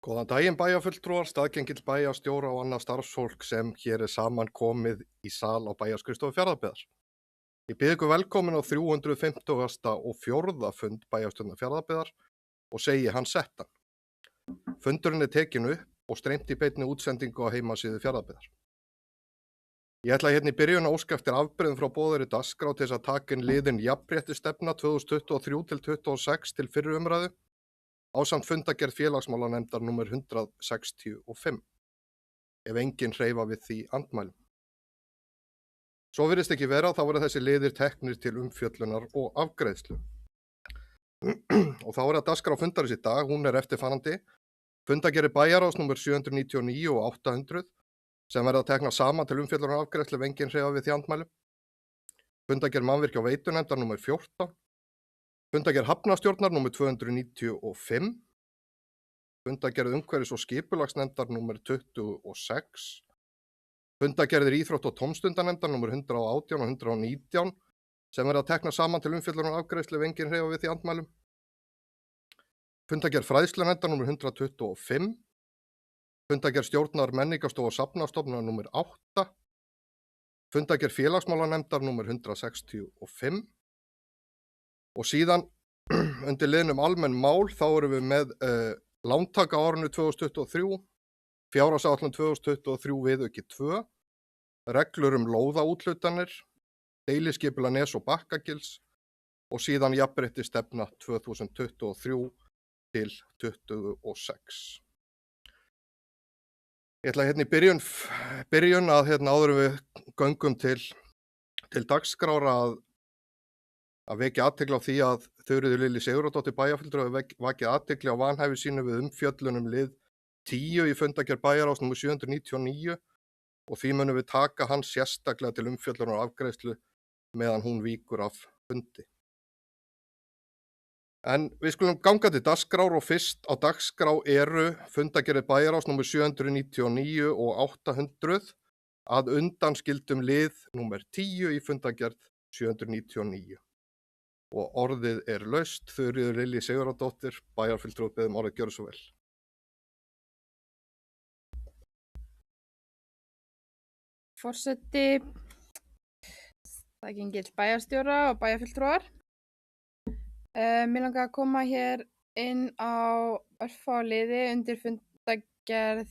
Góðan daginn bæjarfulltrúar, staðgengill bæjarstjóra og annað starfsfólk sem hér er saman komið í sal á bæjarskrifstofu Fjarðabyggðar. Ég býð ykkur velkomin á 350. og 4. fund bæjarstjórnar Fjarðabyggðar og segi hann settan. Fundurinn er tekin upp og streymt í beinni útsendingu á heimasíðu Fjarðabyggðar. Ég ætla hérna í byrjun að óska eftir afbrigðum frá boðaðri dagskrá til þess að taka inn liðinn Jafnréttisstefna 2023-26 til fyrri umræðu ásamt fundargerð félagsmálanefndar númer 165, ef enginn hreyfa við því andmælum. Svo virðist ekki vera, þá verða þessi liðir teknir til umfjöllunar og afgreiðslu. Og þá er að dagskrá fundarins í dag, hún er eftirfarandi: fundargerð bæjarráðs númer 799 og 800, sem verða teknar saman til umfjöllunar og afgreiðslu ef enginn hreyfa við því andmælum. Fundargerð mannvirkja og veitunefndar númer 14, fundargerð hafnarstjórnar númer 295, fundargerð umhverfis- og skipulagsnefndar númer 26, fundargerðir íþrótt- og tómstundanefndar númer 118 og 119 sem verða teknar saman til umfjöllunar og afgreiðslu ef enginn hreyfa við því andmælum. Fundargerð fræðslunefndar númer 125, fundargerð stjórnar menningarstofu og safnastofnunar númer 8, fundargerð félagsmálanefndar númer 165. Og síðan undir liðnum almenn mál þá erum við með lántaka á árinu 2023, fjárhagsáætlun 2023 viðauki 2, reglur lóðaúthlutanir, deiliskipulag Nes- og Bakkagils og síðan jafnréttisstefna 2023 til 26. Ég ætla hérna í byrjun að áður en við göngum til dagskrár að vekja athygli á því að Þuríður Lilja Sigurðardóttir bæjarfulltrúi hefur vakið athygli á vanhæfi sínu við umfjöllun lið 10 í fundargerð bæjarráðs númer 799 og því munum við taka hann sérstaklega til umfjöllunar og afgreiðslu meðan hún víkur af fundi. En við skulum ganga til dagskrár og fyrst á dagskrá eru fundargerð bæjarráðs númer 799 og 800 að undanskildum lið númer 10 í fundargerð 799. Og orðið er laust. Þuríður Lilja Sigurðardóttir, bæjarfulltrúi, biður orðið, gjörðu svo vel. Forseti, staðgengill bæjarstjóra og bæjarfulltrúar. Mig langar að koma hér inn á örfá liði undir fundargerð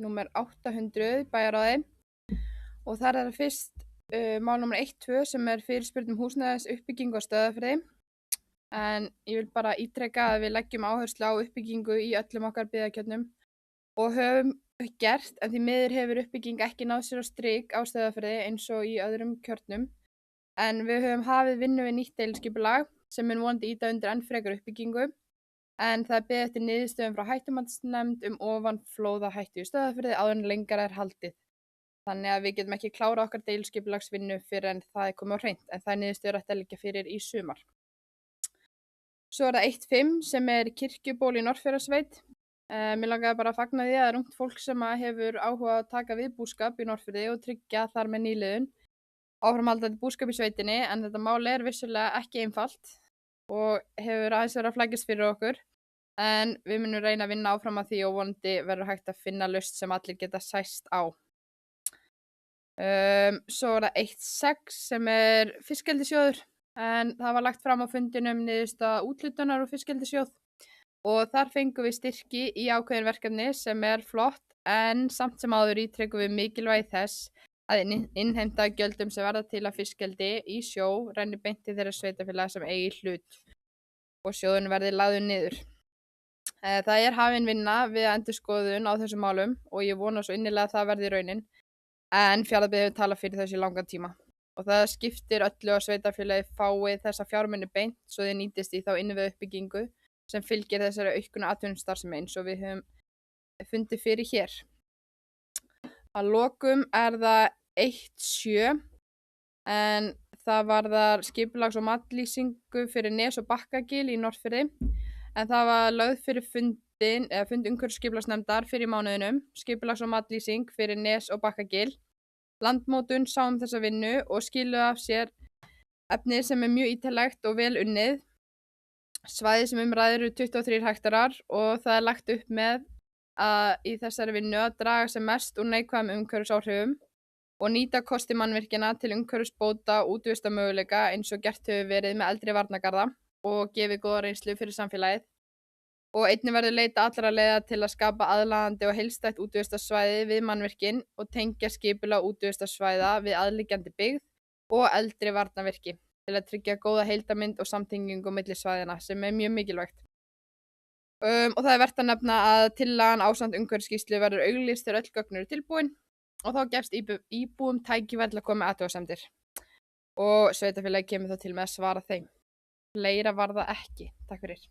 númer 800 bæjarráði og þar er það fyrst mál númer 1-2 sem er fyrirspurn húsnæðis uppbyggingu á Stöðvarfirði. En ég vil bara ítreka að við leggjum áherslu á uppbyggingu í öllum okkar byggðakjörnum og höfum gert, en því miður hefur uppbygging ekki náð sér á strik á Stöðvarfirði eins og í öðrum kjörnum. En við höfum hafið vinnu við nýtt deiliskipulag sem mun vonandi ýta undir enn frekar uppbyggingu. En það er beðið eftir niðurstöðum frá hættumatsnefnd ofanflóðahættu í Stöðvarfirði áður en lengra er haldið. Þannig að við getum ekki klárað okkar deiliskipulagsvinnu fyrr en það er komið á hreint, en það er niðurstöður ætti að liggja fyrir í sumar. Svo er það 1.5 sem er kirkjuból í Norðfjarðarsveit. Mér langaði bara að fagna því að það er ungt fólk sem hefur áhuga að taka við búskap í Norðfirði og tryggja þar með nýliðun áframhaldandi búskap í sveitinni, en þetta mál er vissulega ekki einfalt og hefur aðeins verið að flækjast fyrir okkur, en við munum reyna að vinna áfram að því og vonandi verður hægt að finna lausn sem allir geta sæst á. Svo er það 1.6 sem er fiskeldissjóður, en það var lagt fram á fundinum niðurstaða úthlutunar úr fiskeldissjóð og þar fengum við styrki í ákveðin verkefni sem er flott, en samt sem áður ítrekum við mikilvægi þess að innheimta gjöldum sem verða til að fiskeldi í sjó renni beint til þeirra sveitarfélaga sem eigi hlut og sjóðurinn verði lagður niður. Það er hafin vinna við endurskoðun á þessum málum og ég vona svo innilega að það verði raunin. En Fjarðabyggð hefur talað fyrir þessu í langan tíma og það skiptir öllu að sveitarfélagi fái þessa fjármuni beint svo þið nýtist í þá innviðauppbyggingu sem fylgir þessari auknu atvinnustarfsemi eins og við höfum fundið fyrir hér. Að lokum er það 1.7 en það varðar skipulags- og matlýsingu fyrir Nes- og Bakkagil í Norðfirði, en það var lögð fyrir fund umhverfisskipulagsnefndar fyrir mánuðinum, skipulags- og matlýsing fyrir Nes- og Bakkagil. Landmótun sá þessa vinnu og skiluðu af sér efni sem er mjög ítarlegt og vel unnið. Svæðið sem ræður eru 23 hektarar og það er lagt upp með í þessari vinnu að draga sem mest úr neikvæðum umhverfisáhrifum og nýta kosti mannvirkjanna til umhverfisbóta og útivistarmöguleika eins og gert hefur verið með eldri varnargarða og gefið góða reynslu fyrir samfélagið. Og einnig verður leita allra leiða til að skapa aðlaðandi og heildstætt útivistarsvæði við mannvirkin og tengja skipulag útivistarsvæða við aðliggjandi byggð og eldri varnarvirki til að tryggja góða heildarmynd og samtengingu milli svæðanna sem er mjög mikilvægt. Og það er vert að nefna að tillagan ásamt umhverfisskýrslu verður auglýst þegar öll gögn eru tilbúin og þá gefst íbúum tækifæri til að koma með athugasemdir. Og sveitarfélagið kemur þá til með að svara þeim. Fleira var það ekki. Takk fyrir.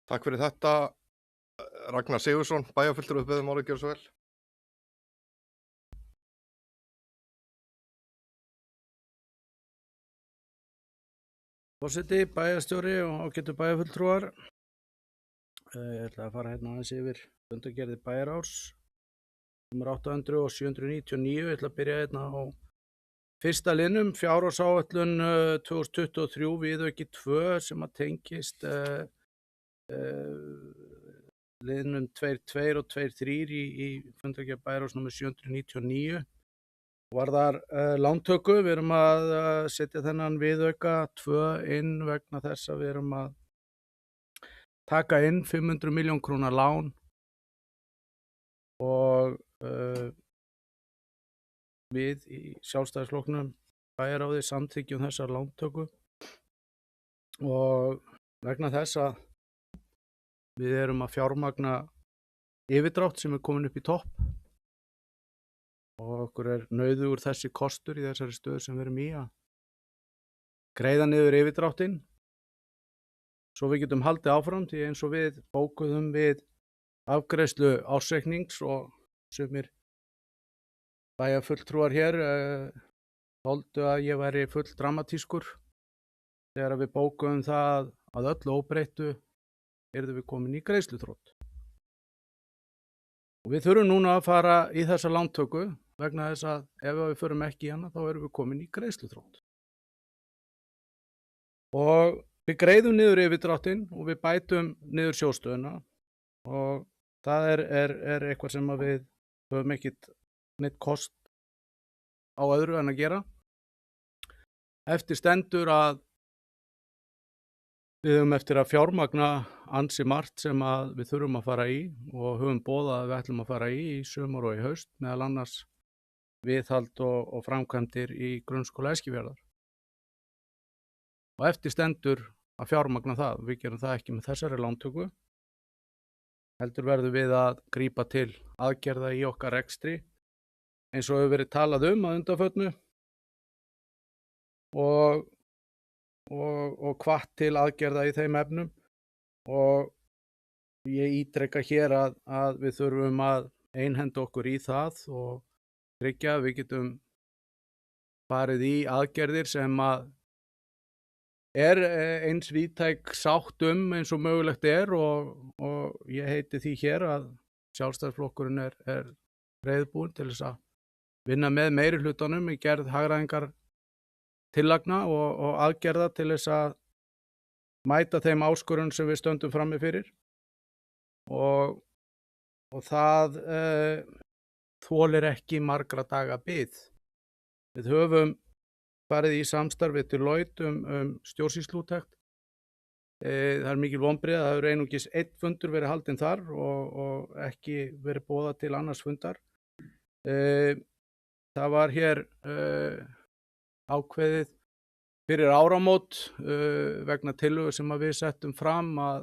Takk fyrir þetta, Ragnar Sigurðsson, bæjarfulltrúi, beðum orðið, gjörðu svo vel. Forseti, bæjarstjóri og ágætu bæjarfulltrúar. Ég ætla að fara hérna aðeins yfir fundargerðir bæjarárs nr. 800 og 799. Ég ætla að byrja hérna á fyrsta liðnum, fjárhagsáætlun 2023 viðauki 2 sem að tengist liðnum 2.2 og 2.3 í fundargerð bæjarárs nr. 799. Varðar lántöku, við erum að setja þennan viðauka 2 inn vegna þess að við erum að taka inn 500 milljón króna lán og við í Sjálfstæðisflokknum bæjarráði samþykkjum þessar lántöku og vegna þess að við erum að fjármagna yfirdrátt sem er komin upp í topp og okkur er nauðugur þessi kostur í þessari stöðu sem við erum í að greiða niður yfirdráttinn svo við getum haldið áfram því eins og við bókuðum við afgreiðslu ársreiknings og sumir bæjarfulltrúar hér töldu að ég væri full dramatískur þegar við bókuðum það að öllu óbreyttu yrðum við komin í greiðsluþrot. Og við þurfum núna að fara í þessa lántöku vegna þess að ef við förum ekki í hana þá erum við komin í greiðsluþrot. Og við greiðum niður yfirdráttinn og við bætum niður sjóðstöðuna og það er eitthvað sem að við höfum ekkert neitt kost á öðru en að gera. Eftir stendur að við höfum eftir að fjármagna ansi margt sem að við þurfum að fara í og höfum boðað að við ætlum að fara í sumar og í haust, meðal annars viðhald og framkvæmdir í grunnskóla Eskifjarðar. Og eftir stendur að fjármagna það. Við gerum það ekki með þessari lántöku. Heldur verðum við að grípa til aðgerða í okkar rekstri eins og hefur verið talað að undanförnu og hvatt til aðgerða í þeim efnum og ég ítreka hér að við þurfum að einhenda okkur í það og tryggja að við getum farið í aðgerðir sem að er eins víðtæk sátt eins og mögulegt er og ég heiti því hér að Sjálfstæðisflokkurinn er reiðubúinn til þess að vinna með meirihlutanum í gerð hagræðingar tillagna og aðgerða til þess að mæta þeim áskorunum sem við stöndum frammi fyrir og það þolir ekki margra daga bið. Við höfum farið í samstarfið til Deloitte stjórnsýsluúttekt. Það er mikil vonbrigði að það hefur einungis einn fundur verið haldinn þar og ekki verið boðað til annars fundar. Það var hér ákveðið fyrir áramót vegna tillögu sem að við settum fram að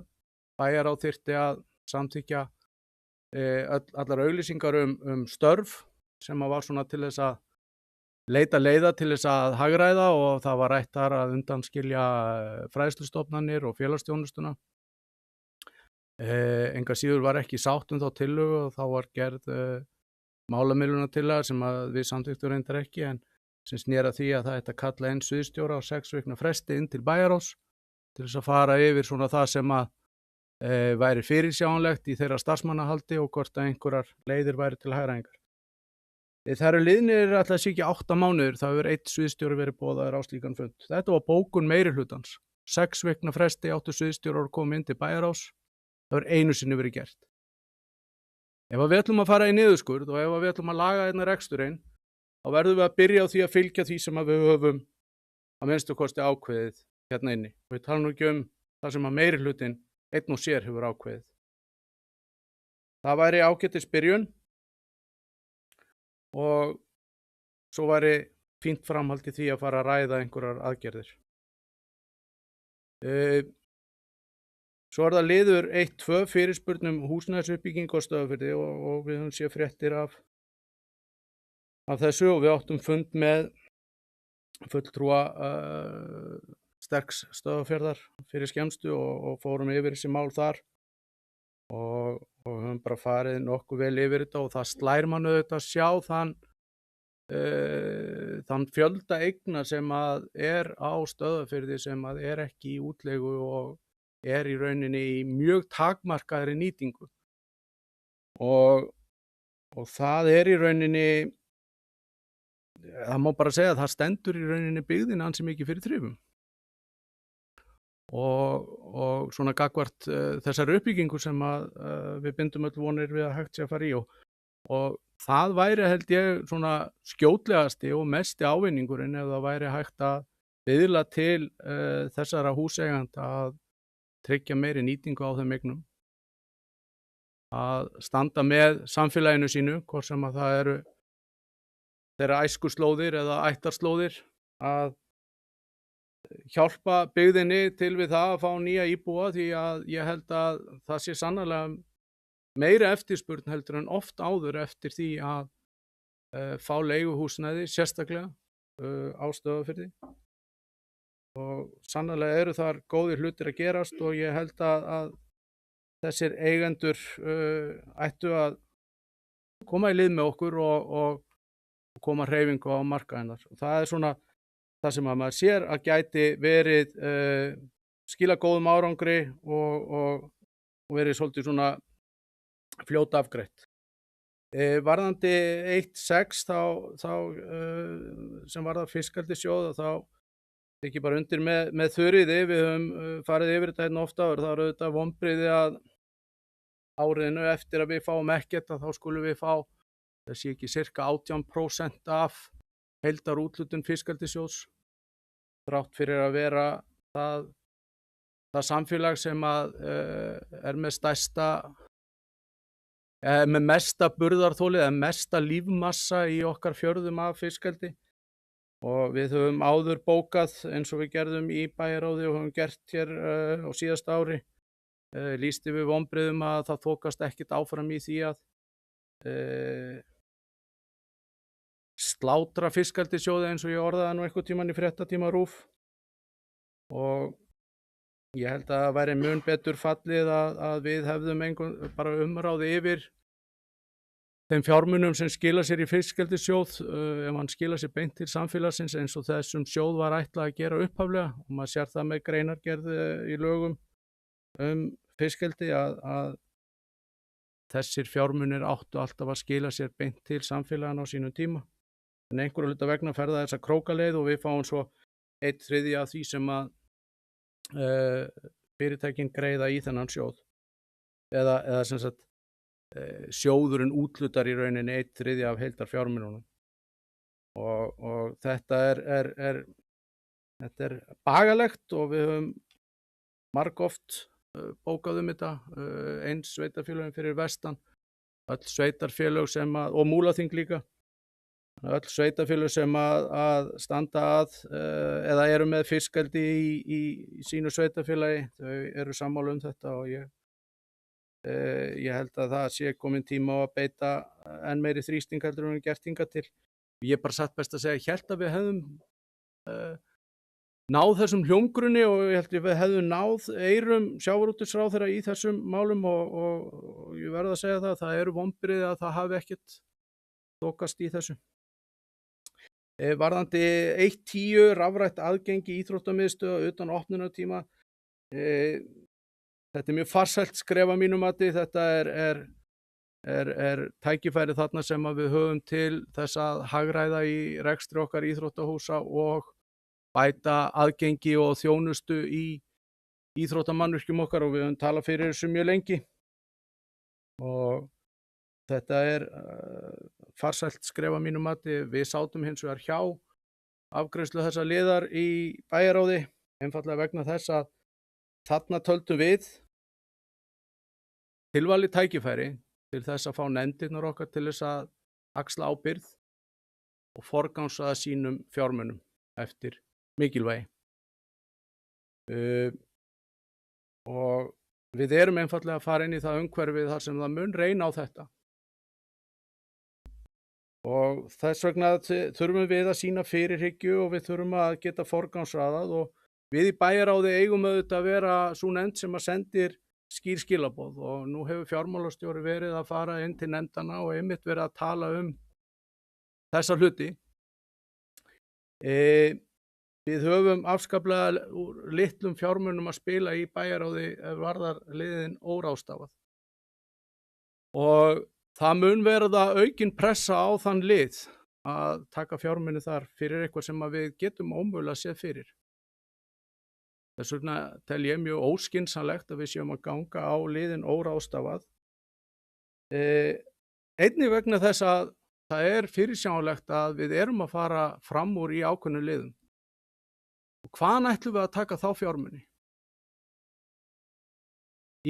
bæjarráð þyrfti að samþykkja allar auglýsingar störf sem að var svona til þess að leita leiða til þess að hagræða og það var rætt þar að undanskilja fræðslustofnanir og félagsþjónustuna. Enga síður var ekki sátt þá tillögu og þá var gerð málamiðlunartillaga sem að við samþykktum reyndar ekki en sem sneri að því að það ætti að kalla inn sviðsstjóra á 6 vikna fresti inn til bæjarráðs til þess að fara yfir svona það sem að væri fyrirsjáanlegt í þeirra starfsmannahaldi og hvort að einhverjar leiðir væri til hagræðingar. Það eru liðnir ætla að sé ekki 8 mánuðir, það hefur 1 sviðsstjóri verið boðaður á slíkan fund. Þetta var bókun meirihlutans 6 vikna fresti áttu sviðsstjórar að koma inn til bæjarráðs. Það hefur einu sinni verið gert. Ef við ætlum að fara í niðurskurð og ef við ætlum að laga hérna reksturinn, þá verðum við að byrja á því að fylgja því sem við höfum að minnstu kosti ákveðið hérna inni. Og við tala nú ekki það sem að meiri hlutin einn og sér hefur ákveðið. Það væri ágætis byrjun og svo væri fínt framhald í því að fara að ræða einhverjar aðgerðir. Svo það liður 1-2 fyrirspurnum húsnæðisuppbyggingu á Stöðvarfirði og við höfum séð fréttir af þessu og við áttum fund með fulltrúa Sterks Stöðvarfjarðar fyrir skemmstu og fórum yfir þessi mál þar og höfum bara farið nokkuð vel yfir þetta og það slær mann auðvitað að sjá þann fjölda eigna sem að á Stöðvarfirði sem að ekki í útleigu og í rauninni í mjög takmarkaðri nýtingu og það í rauninni, það má bara segja að það stendur í rauninni byggðin ansi mikið fyrir þrifum og svona gagnvart þessari uppbyggingu sem að við bindum öll vonir við að hægt sé að fara í og það væri held ég svona skjótlegasti og mesti ávinningurinn ef það væri hægt að biðla til þessara húseiganda að tryggja meiri nýtingu á þeim eignum, að standa með samfélaginu sínu, hvort sem að það eru þeirra æskuslóðir eða ættarslóðir, að hjálpa byggðinni til við það að fá nýja íbúa því að ég held að það sé sannarlega meiri eftirspurn heldur en oft áður eftir því að fá leiguhúsnæði sérstaklega á Stöðvarfirði. Og sannarlega eru þar góðir hlutir að gerast og ég held að þessir eigendur ættu að koma í lið með okkur og koma hreyfingu á markaðinnar. Og það svona það sem að maður sér að gæti verið skila góðum árangri og verið svolítið svona fljóta afgreitt. Varðandi 1.6 þá sem varðar fiskeldissjóð þá ekki bara undir með Þuríði, við höfum farið yfir þetta hérna ofta og það eru auðvitað vonbrigði að áriðinu eftir að við fáum ekkert að þá skulum við fá þessi ekki sirka 18% af heildarúthlutun fiskeldissjóðs þrátt fyrir að vera það samfélag sem að með mesta burðarþolið eða mesta lífmassa í okkar fjörðum af fiskeldi. Og við höfum áður bókað eins og við gerðum í bæjarráði og höfum gert hér á síðasta ári. Lýsti við vonbrigðum að það þokast ekkert áfram í því að slátra fiskeldissjóði eins og ég orðaði nú einhvern tímann í fréttatíma RÚV. Og ég held að það væri mun betur fallið að við hefðum bara umráði yfir þeim fjármunum sem skila sér í fiskeldissjóð ef hann skila sér beint til samfélagsins eins og þessum sjóð var ætlað að gera upphaflega og maður sér það með greinargerð í lögum fiskeldi að þessir fjármunir áttu alltaf að skila sér beint til samfélagana á sínum tíma. En einhverju hluta vegna fer það þessa krókaleið og við fáum svo 1/3 af því sem að fyrirtækin greiða í þennan sjóð eða sem sagt sjóðurinn úthlutar í rauninni 1/3 af heildar fjármununum og þetta er bagalegt og við höfum margoft bókað þetta eins sveitarfélögin fyrir vestan, öll sveitarfélög sem og Múlaþing líka, öll sveitarfélög sem að standa eða eru með fiskeldi í sínu sveitarfélagi, þau eru sammála þetta og ég held að það sé komin tíma á að beita enn meiri þrýsting heldur en við gert hingað til. Ég bara satt best að segja, ég held að við hefðum náð þessum hljómgrunni og ég held að við hefðum náð eyrum sjávarútvegsráðherra í þessum málum og ég verð að segja það eru vonbrigði að það hafi ekkert þokast í þessu. Varðandi 1.10 rafrænt aðgengi íþróttamiðstöðva utan opnunartíma, þetta mjög farsælt skref að mínu mati, þetta er tækifæri þarna sem að við höfum til þess að hagræða í rekstri okkar íþróttahúsa og bæta aðgengi og þjónustu í íþróttamannvirkjum okkar og við höfum talað fyrir þessu mjög lengi og þetta farsælt skref að mínu mati. Við sátum hins vegar hjá afgreiðslu þessa liðar í bæjarráði einfaldlega vegna þess að þarna töldum við tilvalið tækifæri til þess að fá nefndirnar okkar til þess að axla ábyrgð og forgangsraða sínum fjármunum eftir mikilvægi. Og við erum einfaldlega að fara inn í það umhverfi þar sem það mun reyna á þetta. Og þess vegna þurfum við að sýna fyrirhyggju og við þurfum að geta forgangsraðað og við í bæjarráði eigum auðvitað að vera sú nefnd sem að sendir skýr skilaboð og nú hefur fjármálastjóri verið að fara inn til nefndana og einmitt verið að tala þessa hluti. Við höfum afskaplega litlum fjármunum að spila í bæjarráði varðar liðin óráðstafað. Og það mun verða aukin pressa á þann lið að taka fjármuni þar fyrir eitthvað sem við getum ómögulega séð fyrir. Þess vegna tel ég mjög óskynsamlegt að við séum að ganga á liðin óráðstafað. Einnig vegna þess að það fyrirsjáanlegt að við erum að fara fram úr í ákveðnum liðum. Og hvaðan ætlum við að taka þá fjármuni?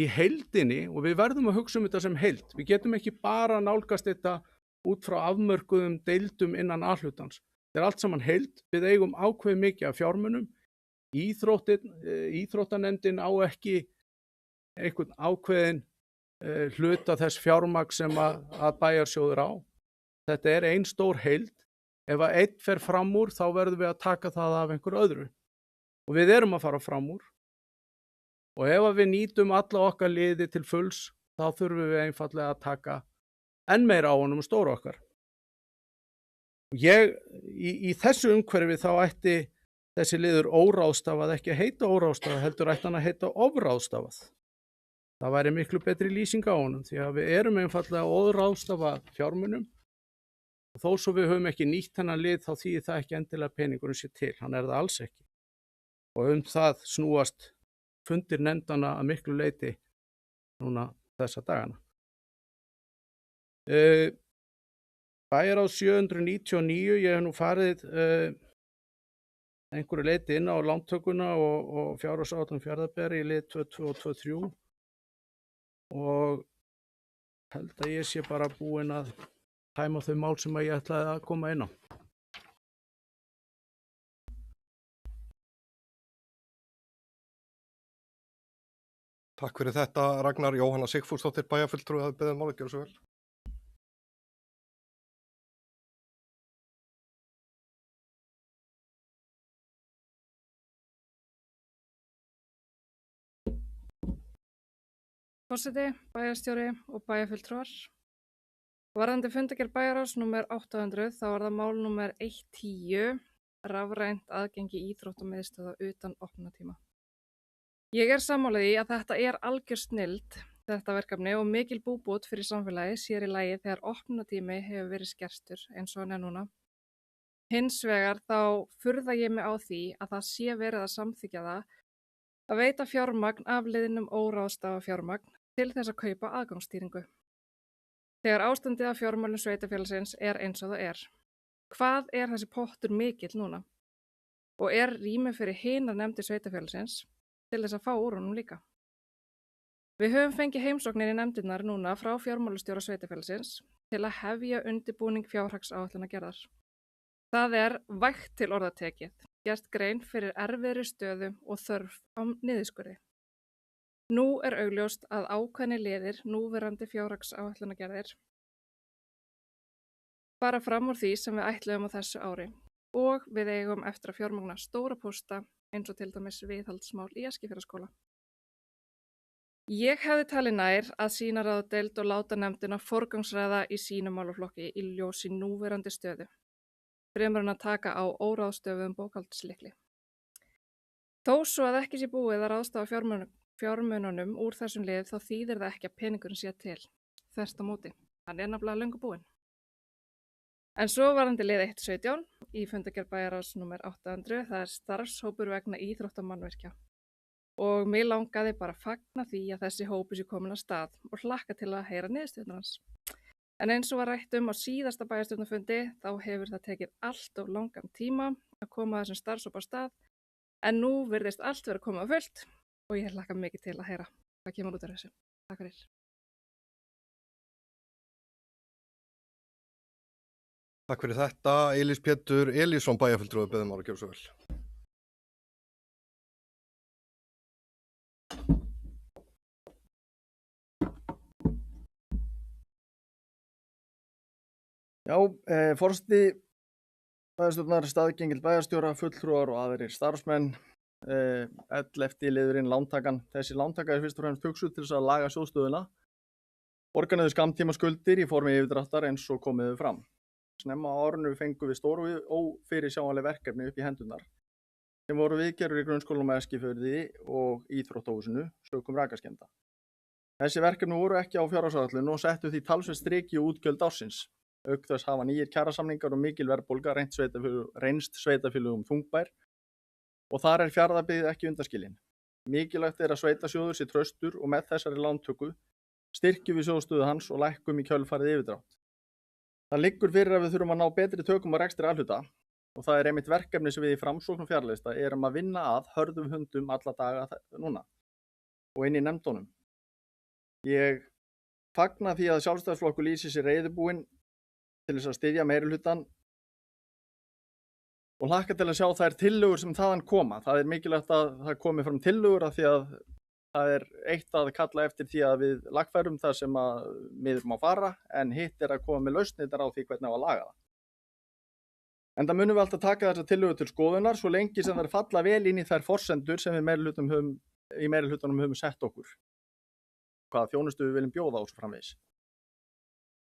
Í heildinni, og við verðum að hugsa þetta sem heild. Við getum ekki bara nálgast þetta út frá afmörkuðum deildum innan A-hlutans. Þetta allt saman heild. Við eigum ákveð mikið af fjármunum. Íþróttanefndin á ekki einhvern ákveðin hluta þess fjármagn sem að bæjarsjóður á. Þetta ein stór heild. Ef að einn fer fram úr þá verðum við að taka það af einhver öðru. Og við erum að fara fram úr. Og ef að við nýtum alla okkar liði til fulls, þá þurfum við einfaldlega að taka enn meira á honum stóra okkar. Og í þessu umhverfi þá ætti þessi liður óráðstafað ekki að heita óráðstafað, heldur ætti hann að heita ofráðstafað. Það væri miklu betri lýsing á honum, því að við erum einfaldlega óráðstafað fjármunum. Og þó svo við höfum ekki nýtt þennan lið, þá þýðir það ekki endilega peningurinn sé til, hann það alls ekki. Og það snúast fundir nefndana að miklu leyti núna þessa dagana. Bæjarráð 799, ég hef nú farið einhverju leyti inn á lántökuna og fjárhagsáætlun Fjarðabyggðar í lið 22 og 23 og held að ég sé bara búinn að tæma þau mál sem ég ætlaði að koma inn á. Takk fyrir þetta, Ragnar. Jóhanna Sigfúsdóttir, bæjarfulltrúi, að beðið máli, gjörðu svo vel. Forseti, bæjarstjóri og bæjarfulltrúar. Varðandi fundargerð bæjarráðs númer 800 þá var það mál númer 110, rafrænt aðgengi íþróttamiðstöðva utan opnunartíma. Ég sammála því að þetta algjör snilld, þetta verkefni og mikil búbót fyrir samfélagi sér í lagi þegar opnunartími hefur verið skerstur eins og hann núna. Hins vegar þá furða ég mig á því að það sé verið að samþykkja það að veita fjármagn af liðnum óráðstafa fjármagn til þess að kaupa aðgangsstýringu. Þegar ástandið af fjármálum sveitarfélagsins eins og það Hvað þessi pottur mikill núna? Og rými fyrir hinar nefndir sveitarfélagsins til þess að fá úr honum líka? Við höfum fengið heimsóknir í nefndirnar núna frá fjármálastjóra sveitarfélagsins til að hefja undirbúning fjárhagsáætlunargerðar. Það vægt til orða tekið, gert grein fyrir erfiðri stöðu og þörf á niðurskurði. Nú augljóst að ákveðnir liðir núverandi fjárhagsáætlunargerðir fara fram úr því sem við ætluðum á þessu ári og við eigum eftir að fjármagna stóra pósta eins og til dæmis viðhaldsmál í Eskifjarðarskóla. Ég hefði talið nær að sýna ráðdeild og láta nefndina forgangsraða í sínum málaflokki í ljósi núverandi stöðu, fremur en að taka á óráðstöfuðum bókhaldslykli. Þó svo að ekki sé búið að ráðstafa fjármununum úr þessum lið þá þýðir það ekki að peningurinn sé til. Þvert á móti, hann nefnilega löngu búinn. En svo varðandi lið 117 í fundargerð bæjarráðs númer 800, það starfshópur vegna íþróttamannvirkja. Og mig langaði bara að fagna því að þessi hópur sé komin af stað og hlakka til að heyra niðurstöðurnar hans. En eins og var rætt á síðasta bæjarstjórnarfundi þá hefur það tekið allt of langan tíma að koma þessum starfshóp af stað, en nú virðist allt vera komið á fullt og ég hlakka mikið til að heyra hvað kemur út af þessu. Takk fyrir. Takk fyrir þetta. Elís Pétur Elísson bæjarfulltrúi biður að gera svo vel. Já, forseti bæjarstjórnar, staðgengill bæjarstjóra, fulltrúar og aðrir starfsmenn, 11. liðurinn lántakan. Þessi lántaka fyrst og fremst hugsuð til þess að laga sjóðstöðuna, borga niður skammtímaskuldir í formi yfirdráttar eins og komið fram. Snemma á árinu fengum við stór og ófyrirsjáanleg verkefni upp í hendurnar sem voru viðgerðir í grunnskólanum á Eskifirði og íþróttahúsinu sökum rakaskemmda. Þessi verkefni voru ekki á fjárhagsáætlun og settu því talsvert strik í útgjöld ársins. Auk þess hafa nýir kjarasamningar og mikil verðbólga reynst sveitarfélögum þungbær og þar Fjarðabyggð ekki undanskilin. Mikilvægt að sveitasjóður sé traustur og með þessari lántöku styrkjum við sjóðstöðu hans og lækkum í kjölfarið yfirdrátt. Það liggur fyrir að við þurfum að ná betri tökum á rekstri A-hluta og það einmitt verkefni sem við í Framsókn og Fjarðalista erum að vinna að hörðum höndum alla daga núna og inn í nefndunum. Ég fagna því að Sjálfstæðisflokkur lýsir sig reiðubúinn til þess að styðja meirihlutann og hlakka til að sjá þær tillögur sem þaðan koma. Það mikilvægt að það komi fram tillögur af því að það eitt að kalla eftir því að við lagfærum það sem að miður má fara, en hitt að koma með lausnirnar á því hvernig á að laga það. Enda munum við alltaf taka þessar tillögur til skoðunar svo lengi sem þær falla vel inn í þær forsendur sem við í meirihlutanum höfum sett okkur. Hvaða þjónustu við viljum bjóða á svo framvegis.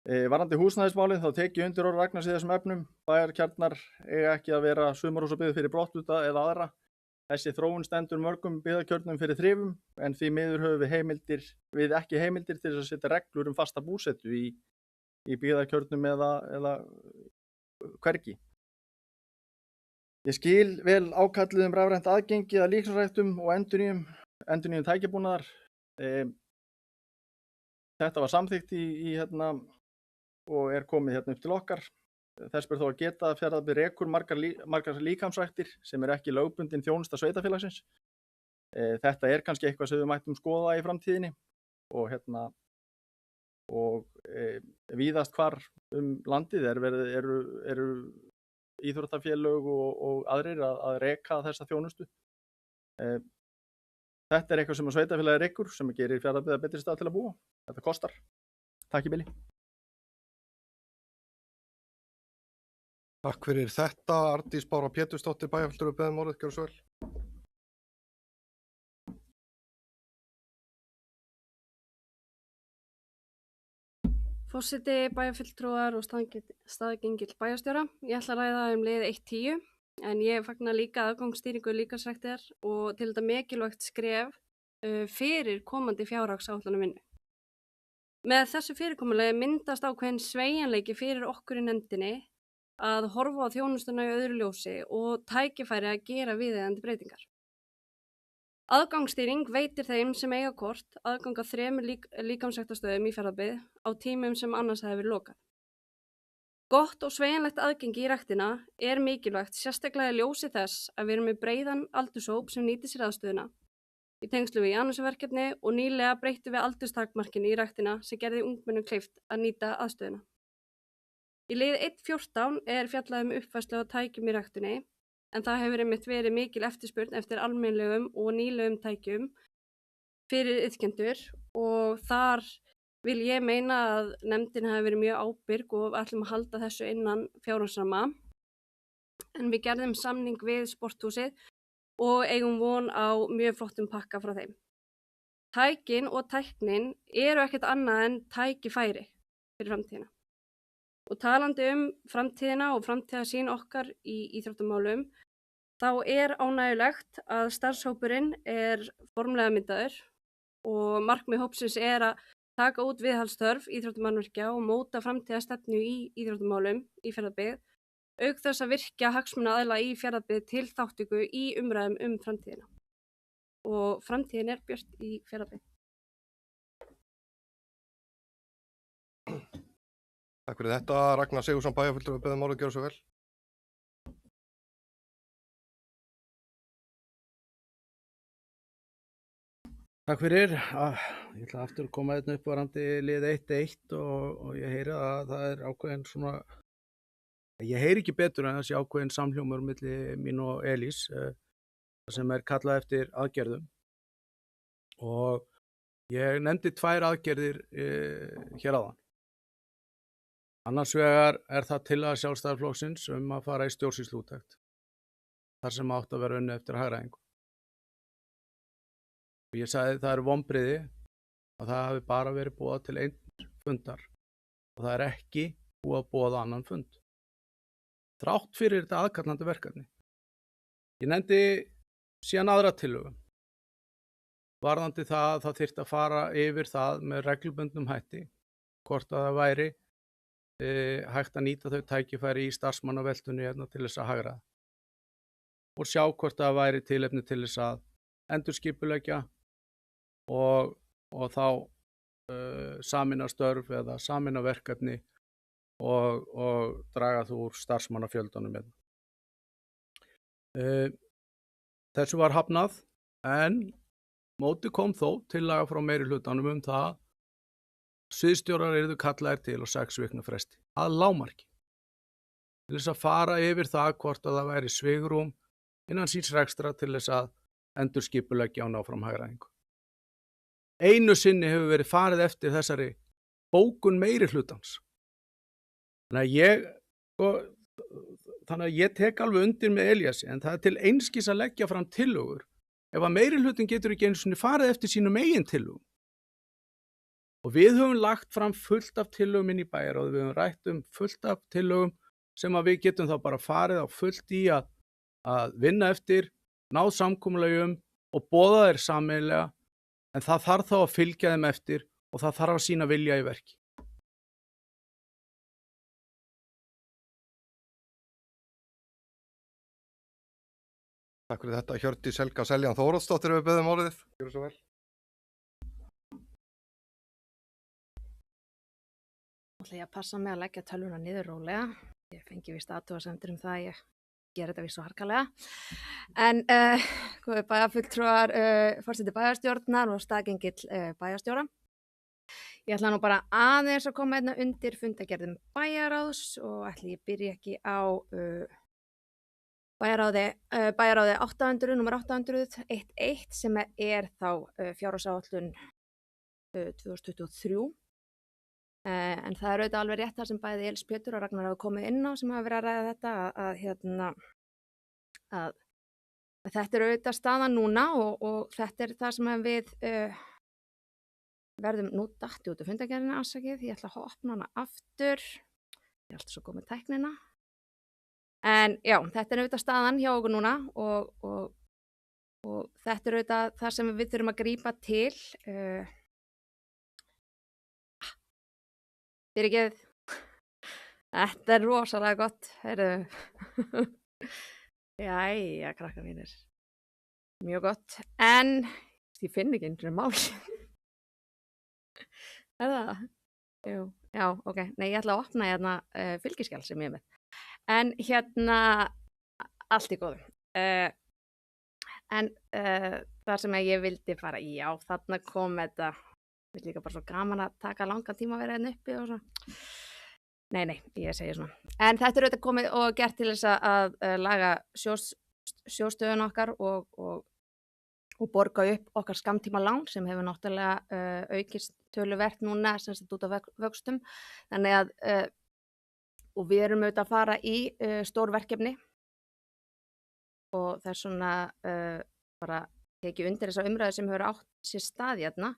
Varðandi húsnæðismálið þá tek ég undir orð Ragnars í þessum efnum. Bæjarkjarnar eiga ekki að vera sumarhúsabyggð fyrir brottluta eða aðra. Þessi þróun stendur mörgum byggðakjörnum fyrir þrifum en því miður höfum við ekki heimildir til að setja reglur fasta búsetu í byggðakjörnum eða hvergi. Ég skil vel ákallið rafrænt aðgengi að líkamsræktum og endurnýjum tækjabúnaðar. Þetta var samþykkt og komið upp til okkar. Þess ber þó að geta að Fjarðabyggð rekur margar líkamsræktir sem ekki lögbundin þjónusta sveitarfélagsins. Þetta kannski eitthvað sem við mættum skoða í framtíðinni og víðast hvar landið eru íþróttafélög og aðrir að reka þessa þjónustu. Þetta eitthvað sem sveitarfélagið rekur sem gerir Fjarðabyggð að betri stað til að búa. Þetta kostar. Takk í bili. Takk fyrir þetta. Arndís Bára Pétursdóttir bæjarfulltrúi biður orðið, gjörðu svo vel. Forseti, bæjarfulltrúar og staðgengill bæjarstjóra. Ég ætla að ræða lið 110 en ég fagna líka aðgangsstýringu líkamsræktar og til þetta mikilvægt skref fyrir komandi fjárhagsáætlunarvinnu vinnu. Með þessu fyrirkomulagi myndast ákveðin sveigjanleiki fyrir okkur í nefndinni að horfa á þjónustuna í öðru ljósi og tækifæri að gera viðeigandi breytingar. Aðgangsstýring veitir þeim sem eiga kort aðgang að 3 líkamsræktarstöðum í Fjarðabyggð á tímum sem annars hefði verið lokað. Gott og sveigjanlegt aðgengi í ræktina er mikilvægt, sérstaklega í ljósi þess að við erum með breiðan aldurshóp sem nýtir sér aðstöðuna. Í tengslu við Janusarverkefni og nýlega breyttum við aldurstakmarkinu í ræktina sem gerði ungmennum kleift að nýta aðstöðuna. Í lið 114 fjallað uppfærslu á tækjum í ræktinni en það hefur verið mikil eftirspurn eftir almennlegum og nýlegum tækjum fyrir iðkendur og þar vil ég meina að nefndin hafi verið mjög ábyrg og við ætlum að halda þessu innan fjárhagsramma. En við gerðum samning við sporthúsið og eigum von á mjög flottum pakka frá þeim. Tækin og tæknin eru ekkert annað en tækifæri fyrir framtíðina. Og talandi framtíðina og framtíðarsýn okkar í íþróttamálum, þá ánægjulegt að starfshópurinn formlega myndaður og markmið hópsins að taka út viðhaldsþörf íþróttamannvirkja og móta framtíðarstefnu í íþróttamálum í Fjarðabyggð, auk þess að virkja hagsmunaaðila í Fjarðabyggð til þátttöku í umræðum framtíðina. Og framtíðin björt í Fjarðabyggð. Takk fyrir þetta, Ragnar Sigurðsson bæjarfulltrúi, beðum orðið, gjörðu svo vel. Takk fyrir. Ég ætla aftur að koma hérna upp varandi lið 1-1 og ég heyri að það ákveðin svona, ég heyri ekki betur en þessi ákveðin samhljómur milli mín og Elís, sem kallað eftir aðgerðum. Og ég nefndi 2 aðgerðir hér áðan. Annars vegar það tillaga Sjálfstæðisflokksins að fara í stjórnsýsluúttekt, þar sem átt að vera unnið eftir hagræðingu. Og ég sagði það vonbrigði að það hafi bara verið boðað til einn fundar og það ekki búið að boða annan fund. Þrátt fyrir þetta aðkallandi verkefni. Ég nefndi síðan aðra tillögu. Varðandi það að það þyrfti að fara yfir það með reglubundnum hætti, hvort að það væri hægt að nýta þau tækifæri í starfsmannaveltunni hérna til þess að hagræða. Og sjá hvort það væri tilefni til þess að endurskipuleggja og þá sameina störf eða sameina verkefni og draga þú úr starfsmannafjöldunum hérna. Þessu var hafnað en móti kom þó tillaga frá meirihlutanum það sviðsstjórar yrðu kallaðir til á 6 vikna fresti, að lágmarki, til þess að fara yfir það hvort að það væri svigrúm innan síns rekstra til þess að endurskipuleggja og ná fram hagræðingu. Einu sinni hefur verið farið eftir þessari bókun meirihlutans. Þannig að ég tek alveg undir með Elíasi, en það til einskis að leggja fram tillögur ef að meirihlutin getur ekki einu sinni farið eftir sínum eigin tillögum. Og við höfum lagt fram fullt af tillögum inn í bæjarráði, við höfum rætt fullt af tillögum sem að við getum þá bara farið á fullt í að vinna eftir, náð samkomulagi og boða þeir sameiginlega, en það þarf þá að fylgja þeim eftir og það þarf að sýna vilja í verki. Takk fyrir þetta, Hjördís Helga Seljan Þóroddsdóttir, við beðum orðið, gjörðu svo vel. Ætla ég að passa mig að leggja tölvuna niður rólega. Ég fengi víst athugasemdir það að ég gera þetta víst svo harkalega. En góði bæjarfulltrúar, forseti bæjarstjórnar og staðgengill bæjarstjóra. Ég ætla nú bara aðeins að koma hérna undir fundagerðum bæjarráðs og ætla ég byrja ekki á bæjarráði 800, númer 800-11 sem þá fjárhagsáætlun 2023. En það auðvitað alveg rétt það sem bæði Elís Pétur og Ragnar hafa komið inn á sem hafa verið að ræða þetta að þetta auðvitað staðan núna og þetta það sem við verðum nú datti út af fundagerðina afsakið. Ég ætla að opna hana aftur. Ég er alltaf svo góð með tæknina. En já, þetta auðvitað staðan hjá okkur núna og þetta auðvitað það sem við þurfum að grípa til. Þetta rosalega gott, Jæja, krakkar mínir. Mjög gott, en ég finn ekki einhverju mál. Það? Jú, já, ok. Nei, ég ætla að opna hérna fylgiskjal sem ég með. En hérna, allt í góðu. En það sem ég vildi fara í, já, þarna kom þetta. Þetta líka bara svo gaman að taka langan tíma að vera hérna uppi og svo. Nei, ég segi svona. En þetta auðvitað komið og gert til þess að laga sjóðstöðun okkar og borga upp okkar skammtíma lán sem hefur náttúrulega aukist töluvert núna sem sagt út af vöxtum. Þannig að og við erum auðvitað að fara í stór verkefni og það svona bara tekið undir þessa umræðu sem hefur átt sér stað hérna.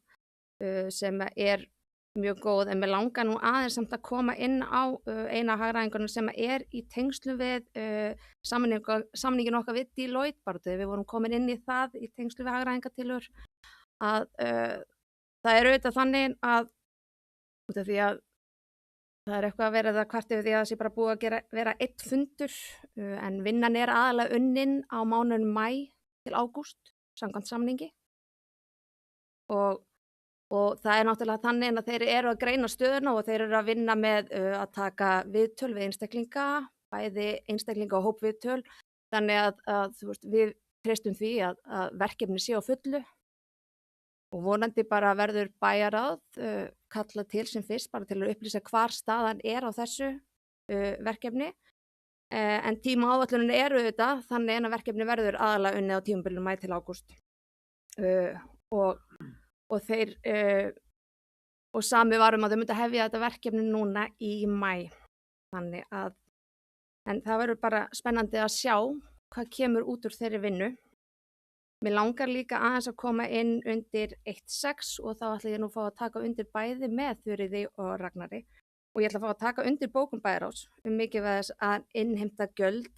Sem mjög góð, en mér langar nú aðeins samt að koma inn á eina hagræðingunum sem í tengslu við samningin okkar við Deloitte, bara þegar við vorum komin inn í það í tengslu við hagræðingatillögur, að það auðvitað þannig að út af því að það er eitthvað að vera það kvart yfir því að það sé bara búið að vera 1 fundur en vinnan er aðalega unnin á mánuðinum maí til ágúst samkvæmt samningi og það er náttúrulega þannig að þeir eru að greina stöðuna og þeir eru að vinna með að taka viðtöl við einstaklinga, bæði einstaklinga og hópviðtöl, þannig að þú veist, við treystum því að verkefni sé á fullu og vonandi bara verður bæjarráð kalla til sem fyrst bara til að upplýsa hvar staðan er á þessu verkefni en tímaáætlunin eru þetta þannig en að verkefni verður aðalega unnið á tímabilinu maí til ágúst og þeir og sami varum að þau myndu að hefja þetta verkefni núna í maí þannig að en það verður bara spennandi að sjá hvað kemur út úr þeirri vinnu. Mér langar líka aðeins að koma inn undir 1.6 og þá ætla ég nú að fá að taka undir bæði með Þuríði og Ragnari og ég ætla að fá að taka undir bókun bæjarráðs mikilvægi þess að innheimta gjöld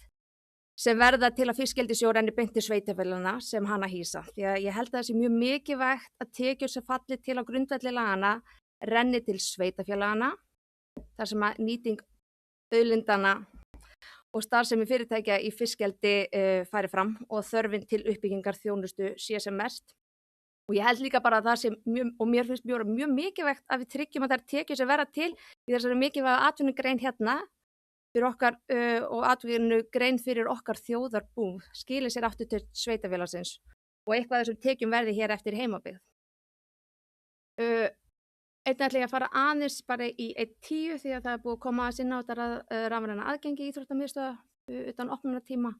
sem verða til að fiskeldissjóður renni beint til sveitarfélaganna sem hana hýsa. Því að ég held að það sé mjög mikilvægt að tekjur sem falli til á grundvelli laganna renni til sveitarfélaganna þar sem að nýting auðlindana og starfsemi fyrirtækja í fiskeldi færi fram og þörfin til uppbyggingar þjónustu sé sem mest. Og ég held líka bara að það sé og mér finnst mjög mikilvægt að við tryggjum að þær tekjur sem verða til í þessari mikilvæga atvinnugrein hérna fyrir okkar og atvinnugrein fyrir okkar þjóðarbú skili sér aftur til sveitarfélagsins og eitthvað af þessum tekjum verði hér eftir heimabygð. Einnig ætla ég að fara aðeins bara í 1.10 því að það er búið að koma að sinna á þetta rafræna aðgengi íþróttamiðstöðva utan opnunartíma.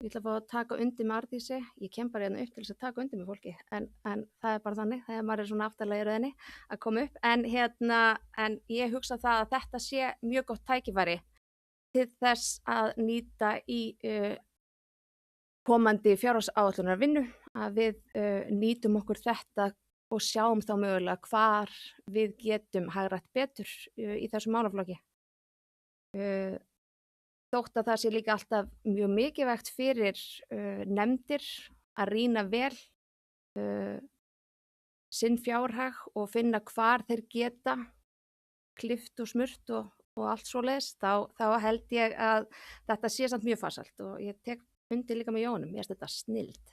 Ég ætla að fá að taka undir með Ardísi. Ég kem bara hérna upp til þess að taka undir með fólki en það er bara þannig þegar maður er svona aftarlega í röðinni að koma upp. En ég hugsa það að þetta sé mjög gott tækifæri til þess að nýta í komandi fjárhagsáætlunarvinnu að við nýtum okkur þetta og sjáum þá mögulega hvar við getum hagrætt betur í þessum málaflokki. Þótt að það sé líka alltaf mjög mikilvægt fyrir nefndir að rýna vel sinn fjárhag og finna hvar þeir geta klippt og smurt og allt svoleiðis, þá held ég að þetta sé samt mjög farsælt og ég tek undir líka með Jónum, ég finnst þetta snilld.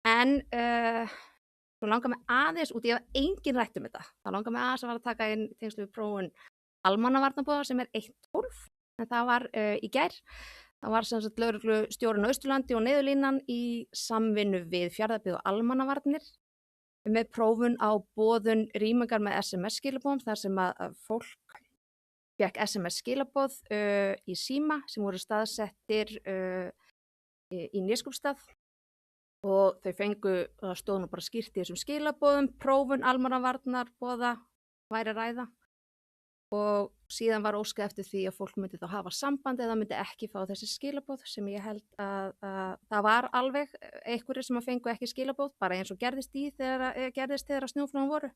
En svo langar mig aðeins, út í að enginn rætt þetta, þá langar mig aðeins að fara að taka inn tengslu við prófun almannavarnabúða sem er 1.12, en það var í gær. Það var sem sagt lögreglustjórinn á Austurlandi og Neyðurlínan í samvinnu við Fjarðabyggð og almannavarnir með prófun á boðun rýmingar með SMS-skilaboðum þar sem að fólk fékk SMS-skilaboð í síma sem voru staðsettir í Neskaupstað. Og þau fengu, það stóð nú bara skýrt í þessum skilaboðum, prófun almannavarnar boða væri ræða og síðan var óskað eftir því að fólk myndi þá hafa samband eða myndi ekki fá þessi skilaboð sem ég held að það var alveg einhverjir sem að fengu ekki skilaboð bara eins og gerðist þegar snjóflóðin voru.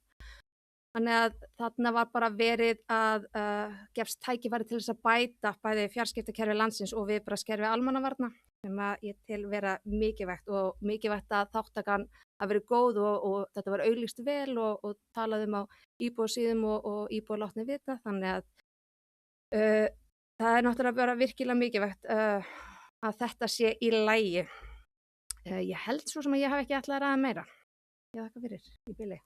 Þannig að þarna var bara verið að gefst tækifæri til þess að bæta bæði fjarskiptakerfi landsins og viðbragðskerfi almannavarna sem að ég til vera mikilvægt og mikilvægt að þáttakan að vera góð og þetta var auglýst vel og talaðum á íbúðasíðum og íbúar látni vita þannig að það er náttúrulega bara virkilega mikilvægt að þetta sé í lagi. Ég held svo sem að ég hafi ekki ætlað að ræða meira. Ég þakka fyrir í bili.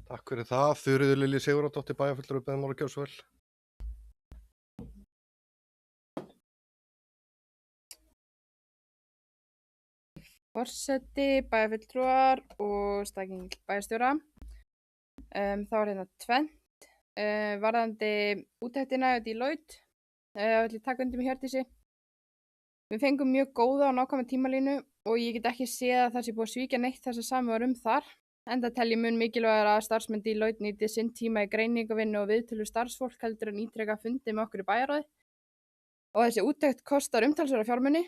Takk fyrir það. Þuríður Lilja Sigurðardóttir, bæjarfulltrúi, beðum að gjörðu svo vel. Forseti, bæjarfulltrúar og staðgengill bæjarstjóra. Það var hérna tvennt. Varðandi úttektina í Deloitte, ætla ég taka undir með Hjördísi. Við fengum mjög góða og nákvæma tímalínu og ég get ekki séð að það sé búið að svíkja neitt þess að sami var þar. Enda tel ég mun mikilvægara að starfsmenn Deloitte nýti sinn tíma í greiningavinnu og viðtölu starfsfólk heldur en ítreka fundi með okkur í bæjarráði. Og þessi úttekt kostar umtalsverða fjármuni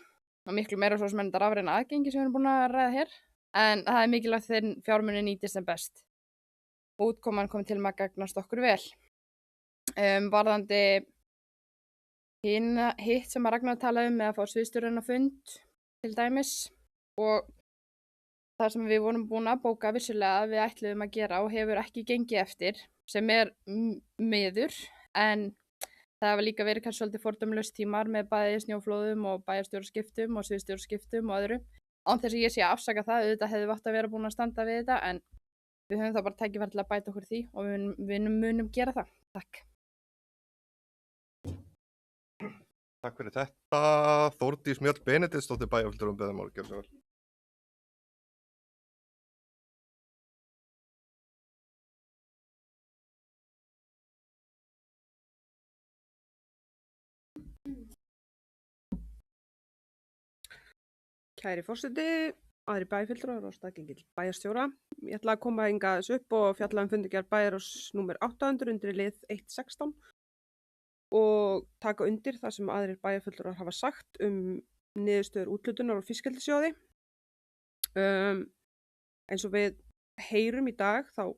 og miklu meira svo sem þetta rafræna aðgengi sem við erum búin að ræða hér. En það er mikilvægt þegar fjármuni nýtist sem best. Og útkoman kom til með að gagnast okkur vel. Varðandi hitt sem að Ragnar talaði með að fá sviðsstjórinn á fund til dæmis og það sem við vorum búin að bóka vissulega að við ætluðum að gera og hefur ekki gengið eftir, sem miður, en það hafa líka verið kannski svolítið fordómalaust tímar með bæði snjóflóðum og bæjarstjóraskiptum og sviðsstjóraskiptum og öðru. Án þess að ég sé að afsaka það, auðvitað hefði átt að vera búin að standa við þetta, en við höfum það bara tækifæri til að bæta okkur því og við munum gera það. Takk. Takk fyrir þetta. Þórdís Mjöll Benediktsdóttir bæjarfulltrúi beðum orðið, gjörðu svo vel. Kæri forseti, aðri bæjarfulltrúar og staðgengill bæjarstjóra. Ég ætla að koma hingað þessu upp og fjalla fundargerð bæjarráðs númer 800 undir lið 1.16 og taka undir það sem aðrir bæjarfulltrúar hafa sagt niðurstöður úthlutunar og fiskeldissjóði. Eins og við heyrum í dag þá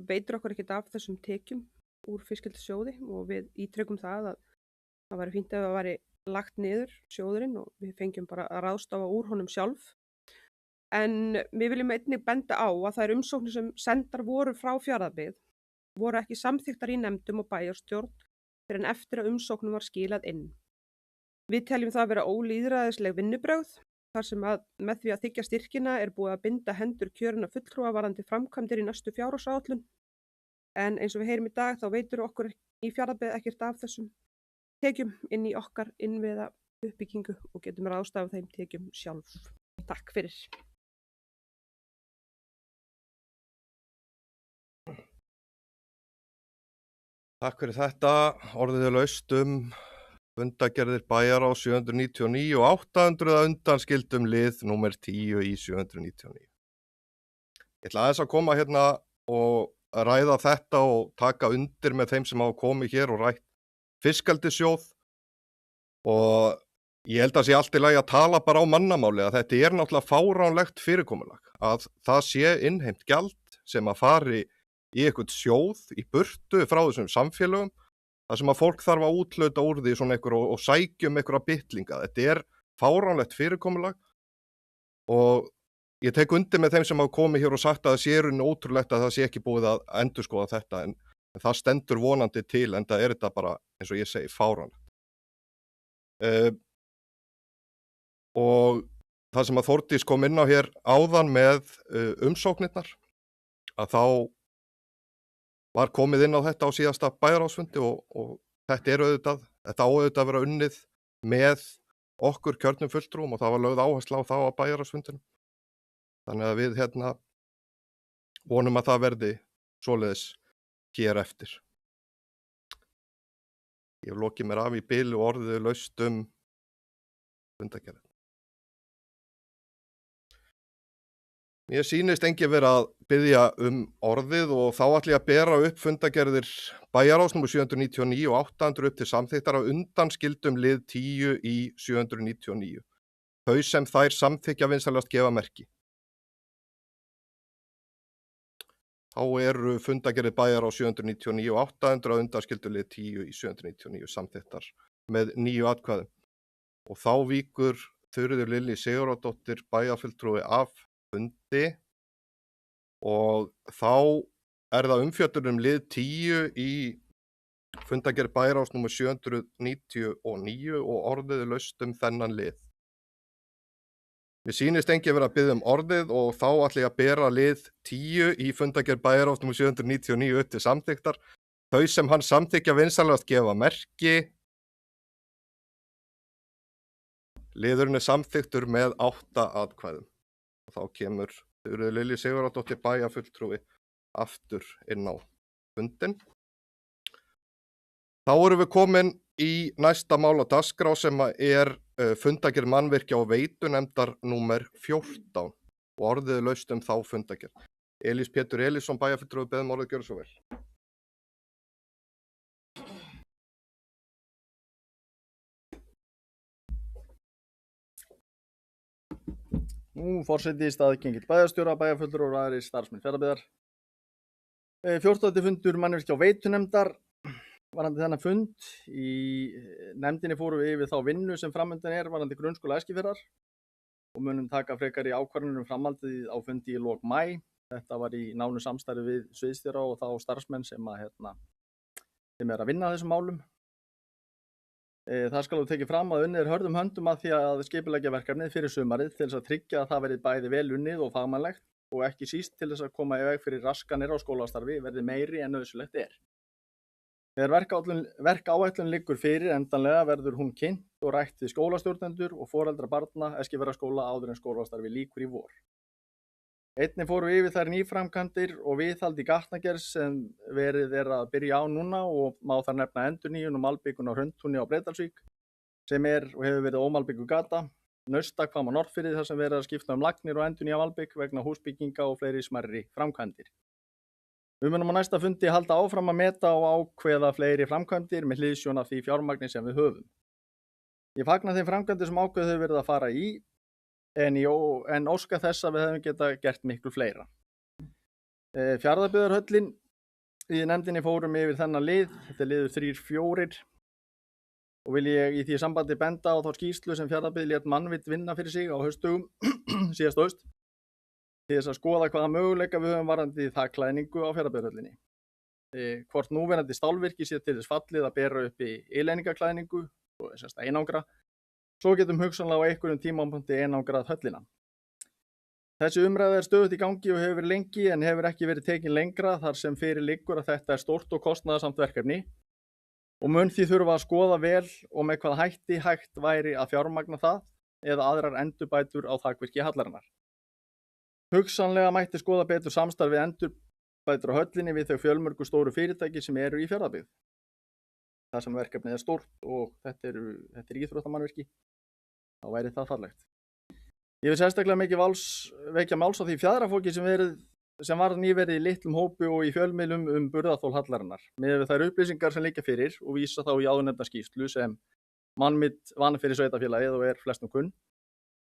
veitir okkur ekkert af þessum tekjum úr fiskeldissjóði og við ítrekum það að það væri fínt ef það væri lagt niður sjóðurinn og við fengjum bara að ráðstafa úr honum sjálf. En við viljum einnig benda á að þær umsóknir sem sendar voru frá Fjarðabyggð voru ekki samþykktar í nefndum og bæjarstjórn fyrir en eftir að umsóknum var skilað inn. Við teljum það að vera ólýðræðisleg vinnubrögð þar sem að með því að þiggja styrkina er búið að binda hendur kjörinna fulltrúa varðandi framkvæmdir í næstu fjárhagsáætlun. En eins og við heyrum í dag þá veitir okkur í Fjarðabyggð ekkert af þessum tekjum inn í okkar innviða uppbyggingu og getum ráðstafað þeim tekjum sjálf. Takk fyrir. Takk fyrir þetta. Orðið er laust fundargerðir bæjarráðs 799 og 800 að undanskildum lið númer 10 í 799. Ég ætla aðeins að koma hérna og ræða þetta og taka undir með þeim sem hafa komið hér og rætt fiskeldissjóð og ég held að sé allt í lagi að tala bara á mannamáli að þetta er náttúrulega fáránlegt fyrirkomulag að það sé innheimt gjald sem að fari í eitthvað sjóð í burtu frá þessum samfélögum þar sem að fólk þarf að úthluta úr því svona einhver og sækjum einhverja bitlinga. Þetta er fáránlegt fyrirkomulag og ég tek undir með þeim sem hafa komið hér og sagt að það sé ótrúlegt að það sé ekki búið að endurskoða þetta en það stendur vonandi til en það er þetta bara eins og ég segi fáránlegt. Og það sem að Þórdís kom inn á hér áðan með umsóknirnar að þá var komið inn á þetta á síðasta bæjarráðsfundi og þetta á auðvitað að vera unnið með okkur kjörnum fulltrúum og það var lögð áhersla á það á bæjarráðsfundinum. Þannig að við vonum að það verði svoleiðis hér eftir. Ég hef lokið mér af í bili og orðið laust fundargerðir. Mér sýnist enginn vera að biðja orðið og þá ætla ég að bera upp fundargerðir bæjarráðs númer 799 og 800 upp til samþykktar af undanskildum lið 10 í 799. Þau sem þær samþykkja vinsamlegast gefa merki. Þá eru fundargerðir bæjarráðs 799 og 800 að undanskildum lið 10 í 799 samþykktar með 9 atkvæðum. Og þá víkur Þuríður Lillý Sigurðardóttir bæjarfulltrúi af fundi og þá er það umfjöllun lið 10 í fundargerð bæjarráðs númer 799 og orðið laust þennan lið. Mér sýnist enginn vera að biðja orðið og þá ætla ég að bera lið 10 í fundargerð bæjarráðs númer 799 upp til samþykktar. Þau sem hann samþykkja vinsamlegast gefa merki. Liðurinn er samþykktur með 8 atkvæðum. Og þá kemur Þuríður Lillý Sigurðardóttir bæjarfulltrúi aftur inn á fundinn. Þá erum við komin í næsta mál á dagskrá sem er fundargerð mannvirkja og veitunefndar númer 14 og orðið laust þá fundargerð. Elís Pétur Elísson bæjarfulltrúi beðum orðið gjörðu svo vel. Forseti staðgengill bæjarstjóra, bæjarfulltrúar og aðrir starfsmenn Fjarðabyggðar. 14. fundur mannvirkja og veitunefndar varðandi þennan fund. Í nefndinni fórum við yfir þá vinnu sem framundan er varðandi grunnskóla Eskifjarðar. og munum taka frekar í ákvarðanir framhaldið á fundi í lok maí. Þetta var í nánu samstarfi við sviðsstjóra og þá starfsmenn sem er að vinna að þessum málum. Það skal tekið fram að unnið hörðum höndum að því að skipuleggja verkefnið fyrir sumarið til þess að tryggja að það verði bæði vel unnið og fagmannlegt og ekki síst til þess að koma í veg fyrir raskanir á skólastarfi verði meiri en nauðsynlegt er. Þegar verkáætlun liggur fyrir endanlega verður hún kynnt og rætt við skólastjórnendur og foreldra barna Eskifjarðarskóla áður en skólastarfi lýkur í vor. Einnig fórum við yfir þær nýframkvæmdir og viðhald í gatnagerð sem verið að byrja á núna og má þar nefna endurnýjun og malbikun á Hrauntúni á Breiðdalsvík sem og hefur verið ómalbikuð gata, Naustakvam á Norðfirði þar sem verið að skipta lagnir og endurnýja malbik vegna húsbygginga og fleiri smærri framkvæmdir. Við munum á næsta fundi halda áfram að meta og ákveða fleiri framkvæmdir með hliðsjón af því fjármagni sem við höfum. Ég fagna þeim framkvæmdir sem ákveðið hefur verið að fara í en óska þess að við hefum getað gert miklu fleira. Fjarðabyggðarhöllin í nefndinni fórum yfir þennan lið, þetta er liður 3-4 og vil ég í því sambandi benda á þá skýrslu sem Fjarðabyggð lét Mannvit vinna fyrir sig á haustdögum síðast haust til þess að skoða hvaða möguleika við höfum varðandi þakklæðningu á Fjarðabyggðarhöllinni. Hvort núverandi stálvirki sé til þess fallið að bera upp í einningaklæðningu og einangra. Svo getum hugsanlega á einhverjum tímapunkti einangrað höllina. Þessi umræða er stöðugt í gangi og hefur verið lengi en hefur ekki verið tekin lengra þar sem fyrir liggur að þetta er stórt og kostnaðarsamt verkefni og mun því þurfa að skoða vel og með hvaða hætti hægt væri að fjármagna það eða aðrar endurbætur á þakvirki hallarinnar. Hugsanlega mætti skoða betur samstarf við endurbætur á höllinni við þau fjölmörgu stóru fyrirtæki sem eru í Fjarðabyggð. Það sem verkefnið er stórt og þetta er íþróttamannvirki, þá væri það fallegt. Ég vil sérstaklega mikið vekja máls á því fjaðrafóki sem var nýverið í litlum hópi og í fjölmiðlum burðarþol hallarinnar. Miðað við þær upplýsingar sem liggja fyrir og vísa þá í áðurnefnda skýrslu sem Mannvit vann fyrir sveitarfélagið og er flestum kunn.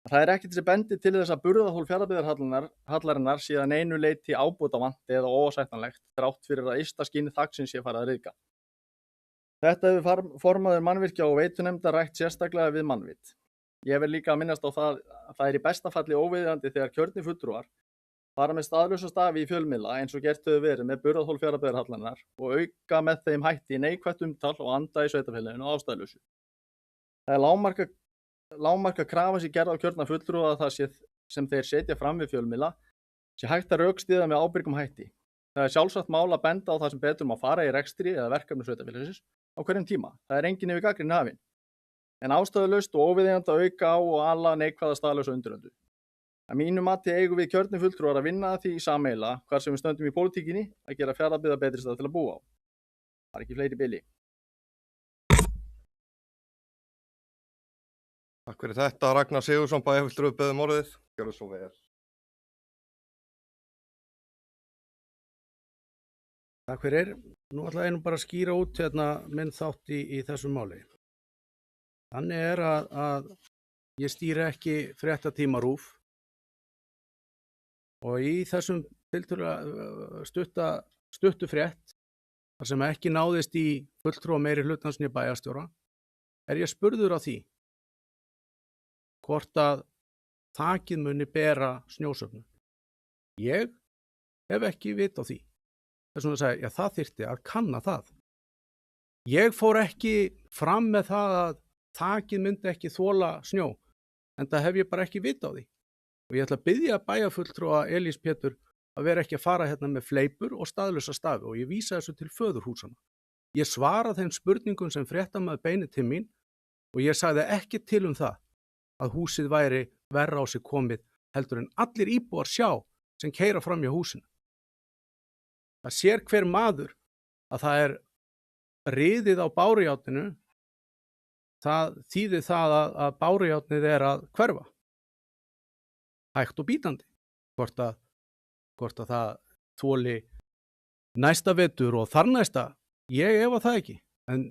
Það er ekkert sem bendir til þess að burðarþol Fjarðabyggðarhallarinnar sé að neinu leyti ábótavant eða óásættanlegt þrátt fyrir að ysta skinn þaksins sé farið að ryðga. Þetta hefur formaður mannvirkja og veitunefndar rætt sérstaklega við Mannvit. Ég vil líka að minnast á það að það er í besta falli óviðeigandi þegar kjörnir fulltrúar fara með staðlausa stafi í fjölmiðla eins og gert hefur verið með burðarþol Fjarðabyggðarhallarinnar og auka með þeim hætti neikvætt umtal og anda í sveitarfélaginu á ástæðulausu. Það er lágmarka krafa sem gerð á kjörna fulltrúa að það sem þeir setja fram við fjölmiðla sé hægt að rökstyðja með ábyrgum hætti. Það er sjálfsagt mál að benda á það sem betur má fara í rekstri eða verkefnum sveitarfélagsins á hverjum tíma. Það er enginn yfir gagnrýni hafin. En ástæðulaust og óviðeigandi að auka á og ala neikvæða staðlausa undiröldu. Að mínu mati eigum við kjörnir fulltrúar að vinna að því sameiginlega hvar sem við stöndum í pólitíkinni að gera Fjarðabyggð betri stað til að búa á. Það er ekki fleiri bili. Takk fyrir þetta, Ragnar Sigurðsson, bæjarfulltrúi, beðum orðið. Gjörðu svo vel. Takk fyrir. Nú ætla ég bara að skýra út minn þátt í þessu máli. Þannig er að ég stýri ekki fréttatíma RÚV og í þessum tiltölulega stuttu frétt þar sem ekki náðist í fulltrúa meiri hlutans né bæjarstjóra er ég spurður á því hvort að þakið muni bera snjósöfnun. Ég hef ekki vit á því. Þess vegna sagði ég, það þyrfti að kanna það. Ég fór ekki fram með það að þakið myndi ekki þola snjó, en það hef ég bara ekki vit á því. Og ég ætla að biðja bæjarfulltrúa Elís Pétur að vera ekki að fara hérna með fleipur og staðlausa stafi og ég vísa þessu til föðurhúsana. Ég svara þeim spurningum sem fréttamaður beinir til mín og ég sagði ekki til það að húsið væri verra á sig komið heldur en allir íbúar sjá sem keyra fram hjá húsinu. Það sér hver maður að það er riðið á bárujárninu, það þýðir það að bárujárnið er að hverfa. Hægt og bítandi. Hvort að það þoli næsta vetur og þarnæsta, ég efa það ekki. En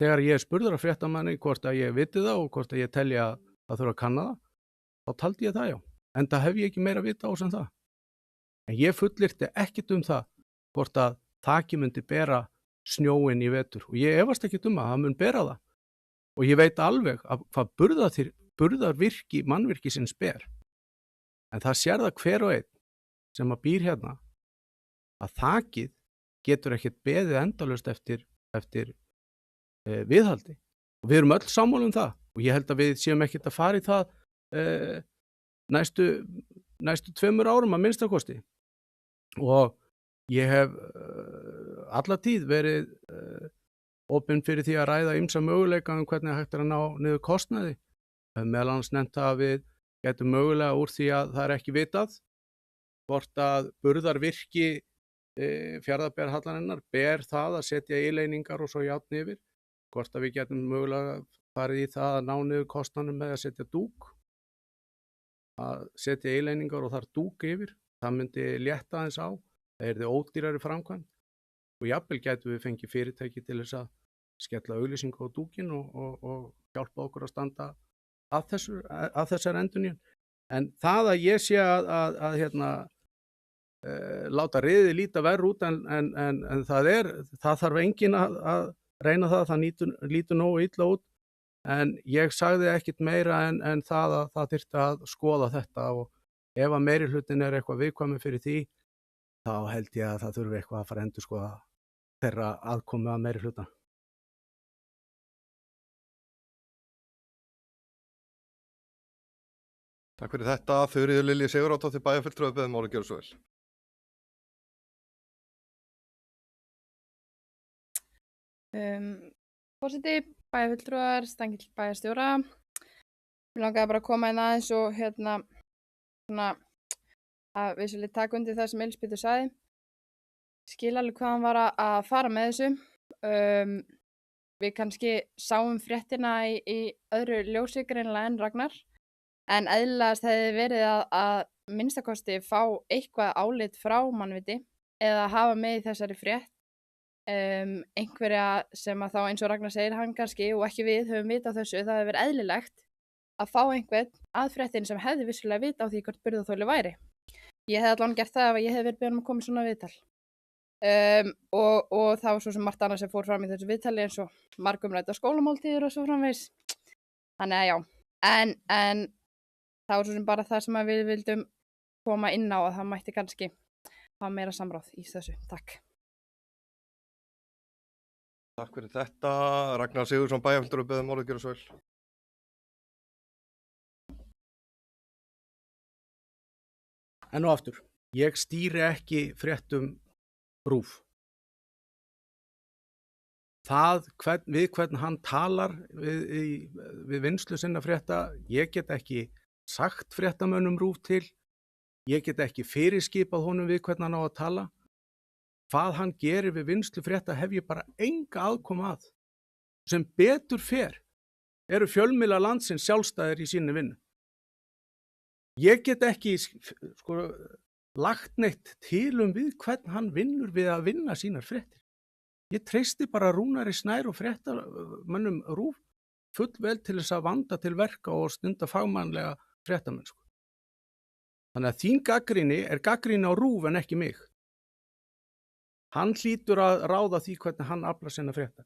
þegar ég spurður að fréttamanni hvort að ég viti það og hvort að ég telji að það þurfa að kanna það, þá taldi ég það já. En það hef ég ekki meira vita á sem það. En ég fullyrti ekkit það hvort að þakið myndi bera snjóin í vetur og ég efast ekkit að það mun bera það. Og ég veit alveg að hvað burðarvirki mannvirkisins ber. En það sér það hver og einn sem að býr hérna að þakið getur ekkert beðið endalaust eftir viðhaldi. Og við erum öll sammála um það og ég held að við séum ekkert að fara í það næstu 2 árum að minnstakosti. Og ég hef alla tíð verið opinn fyrir því að ræða ýmsa möguleika hvernig hægt að ná niður kostnaði. Meðal annars nefnt að við getum mögulega úr því að það ekki vitað hvort að burðarvirki Fjarðabyggðarhallarinnar ber það að setja íleiningar og svo járn yfir, hvort að við getum mögulega farið í það að ná niður kostnaðinum með að setja dúk, að setja íleiningar og þar dúk yfir, það myndi létta aðeins á, það yrði ódýrari framkvæmd og jafnvel gætum við fengið fyrirtæki til þess að skella auglýsingu á dúkin og hjálpa okkur að standa að þessar endurnýjun. En það að ég sé að láta riðið líta verr út en það þarf enginn að reyna það lítur nógu illa út, en ég sagði ekkit meira en það að það þyrfti að skoða þetta og ef að meirihlutin eitthvað viðkvæmur fyrir því, þá held ég að það þurfi eitthvað að fara að endurskoða þeirra aðkomu að meirihluta. Takk fyrir þetta, Þuríður Lilja Sigurðardóttir bæjarfulltrúi, beðum Óli gjörðu svo vel. Forseti, bæjarfulltrúar, Stangill bæjarstjóra. Mér langaði bara að koma inn aðeins og svona að við svolítið taka undir það sem Elísabet sagði. Skil alveg hvað hann var að fara með þessu. Við kannski sáum fréttina í öðru ljósi greinilega en Ragnar. En eðlilegast hefði verið að minnstakosti fá eitthvað álit frá mannviti eða hafa með í þessari frétt einhverja sem að þá eins og Ragnar segir hann kannski og ekki við höfum vita á þessu, það hefði verið eðlilegt að fá einhvern að fréttin sem hefði vissulega vita á því hvort burðarþoli væri. Ég hefði allan gert það ef ég hefði verið beðin að koma svona viðtal. Og það var svo sem margt annað sem fór fram í þessu viðtali eins og margumrædda skólamáltíðir og svo framvegis. Þannig að já, en það var svo sem bara það sem við vildum koma inn á að það mætti kannski hafa meira samráð í þessu. Takk. Takk fyrir þetta. Ragnar Sigurðsson bæjarfulltrúi, beðum Óli gjörðu svo vel. Enn og aftur, ég stýri ekki fréttum RÚV. Það við hvern hann talar við vinnslu sinna frétta, ég get ekki sagt fréttamönnum RÚV til, ég get ekki fyrirskipað honum við hvern hann á að tala. Hvað hann gerir við vinnslu frétta hef ég bara enga aðkomu að. Sem betur fer eru fjölmiðlar landsins sjálfstæðir í sinni vinnu. Ég get ekki lagt neitt til við hvern hann vinnur við að vinna sínar fréttir. Ég treysti bara Rúnari Snær og fréttamönnum RÚV fullvel til þess að vanda til verka og stunda fagmannlega fréttamennsku. Þannig að þín gagnrýni gagnrýni á RÚV en ekki mig. Hann hlýtur að ráða því hvernig hann aflar sinna frétta.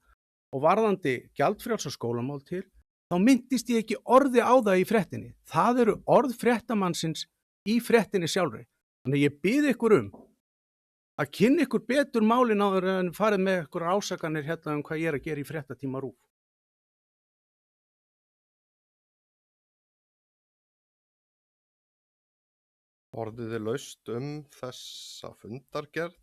Og varðandi gjaldfrjálsa skólamáltíðir, þá minntist ég ekki orði á það í fréttinni. Það eru orð fréttamannsins í fréttinni sjálfri. Þannig ég bið ykkur að kynna ykkur betur málin áður en farið með ykkur ásakanir hérna hvað ég að gera í fréttatíma RÚV. Orðið laust þessa fundargerð.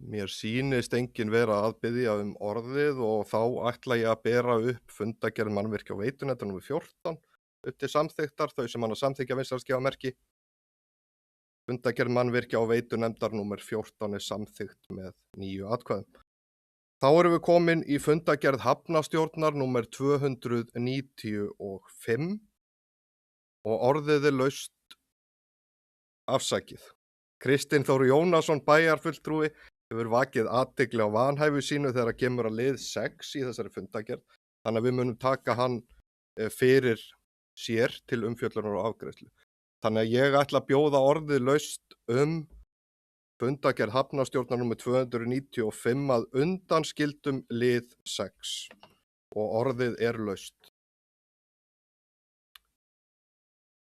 Mér sýnist enginn vera að biðja orðið og þá ætla ég að bera upp fundargerð mannvirkja á veitunefndar nr. 14 upp til samþykktar, þau sem hann að samþykkja vinsælskjafamerki. Fundargerð mannvirkja á veitunefndar nr. 14 samþykkt með 9 atkvæðum. Þá erum við komin í fundargerð hafnastjórnar nr. 295 og orðið laust afsakið. Kristinn Þór Jónasson bæjarfulltrúi hefur vakið athygli á vanhæfi sínu þegar kemur að lið 6 í þessari fundargerð, þannig að við munum taka hann fyrir sér til umfjöllunar og afgreiðslu. Þannig að ég ætla að bjóða orðið laust fundargerð hafnastjórnar nr. 295 að undanskildum lið 6. og orðið er laust.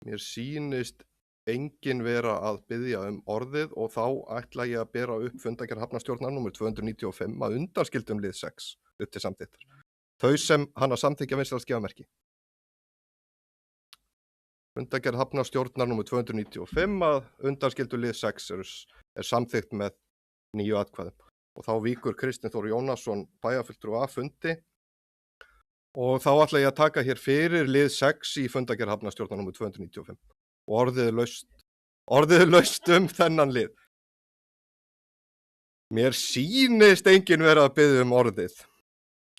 Mér sýnist enginn vera að biðja orðið og þá ætla ég að bera upp fundargerð hafnarstjórnar númer 295 að undanskildum lið 6 upp til samþykktar. Þau sem hana samþykkja vinstri gefa merki. Fundargerð hafnarstjórnar númer 295 að undanskildu lið 6 er samþykkt með 9 atkvæðum. Og þá víkur Kristinn Þór Jónasson bæjarfulltrúi af fundi og þá ætla ég að taka hér fyrir lið 6 í fundargerð hafnarstjórnar númer 295 og orðið er laust þennan lið. Mér sýnist enginn vera að biðja orðið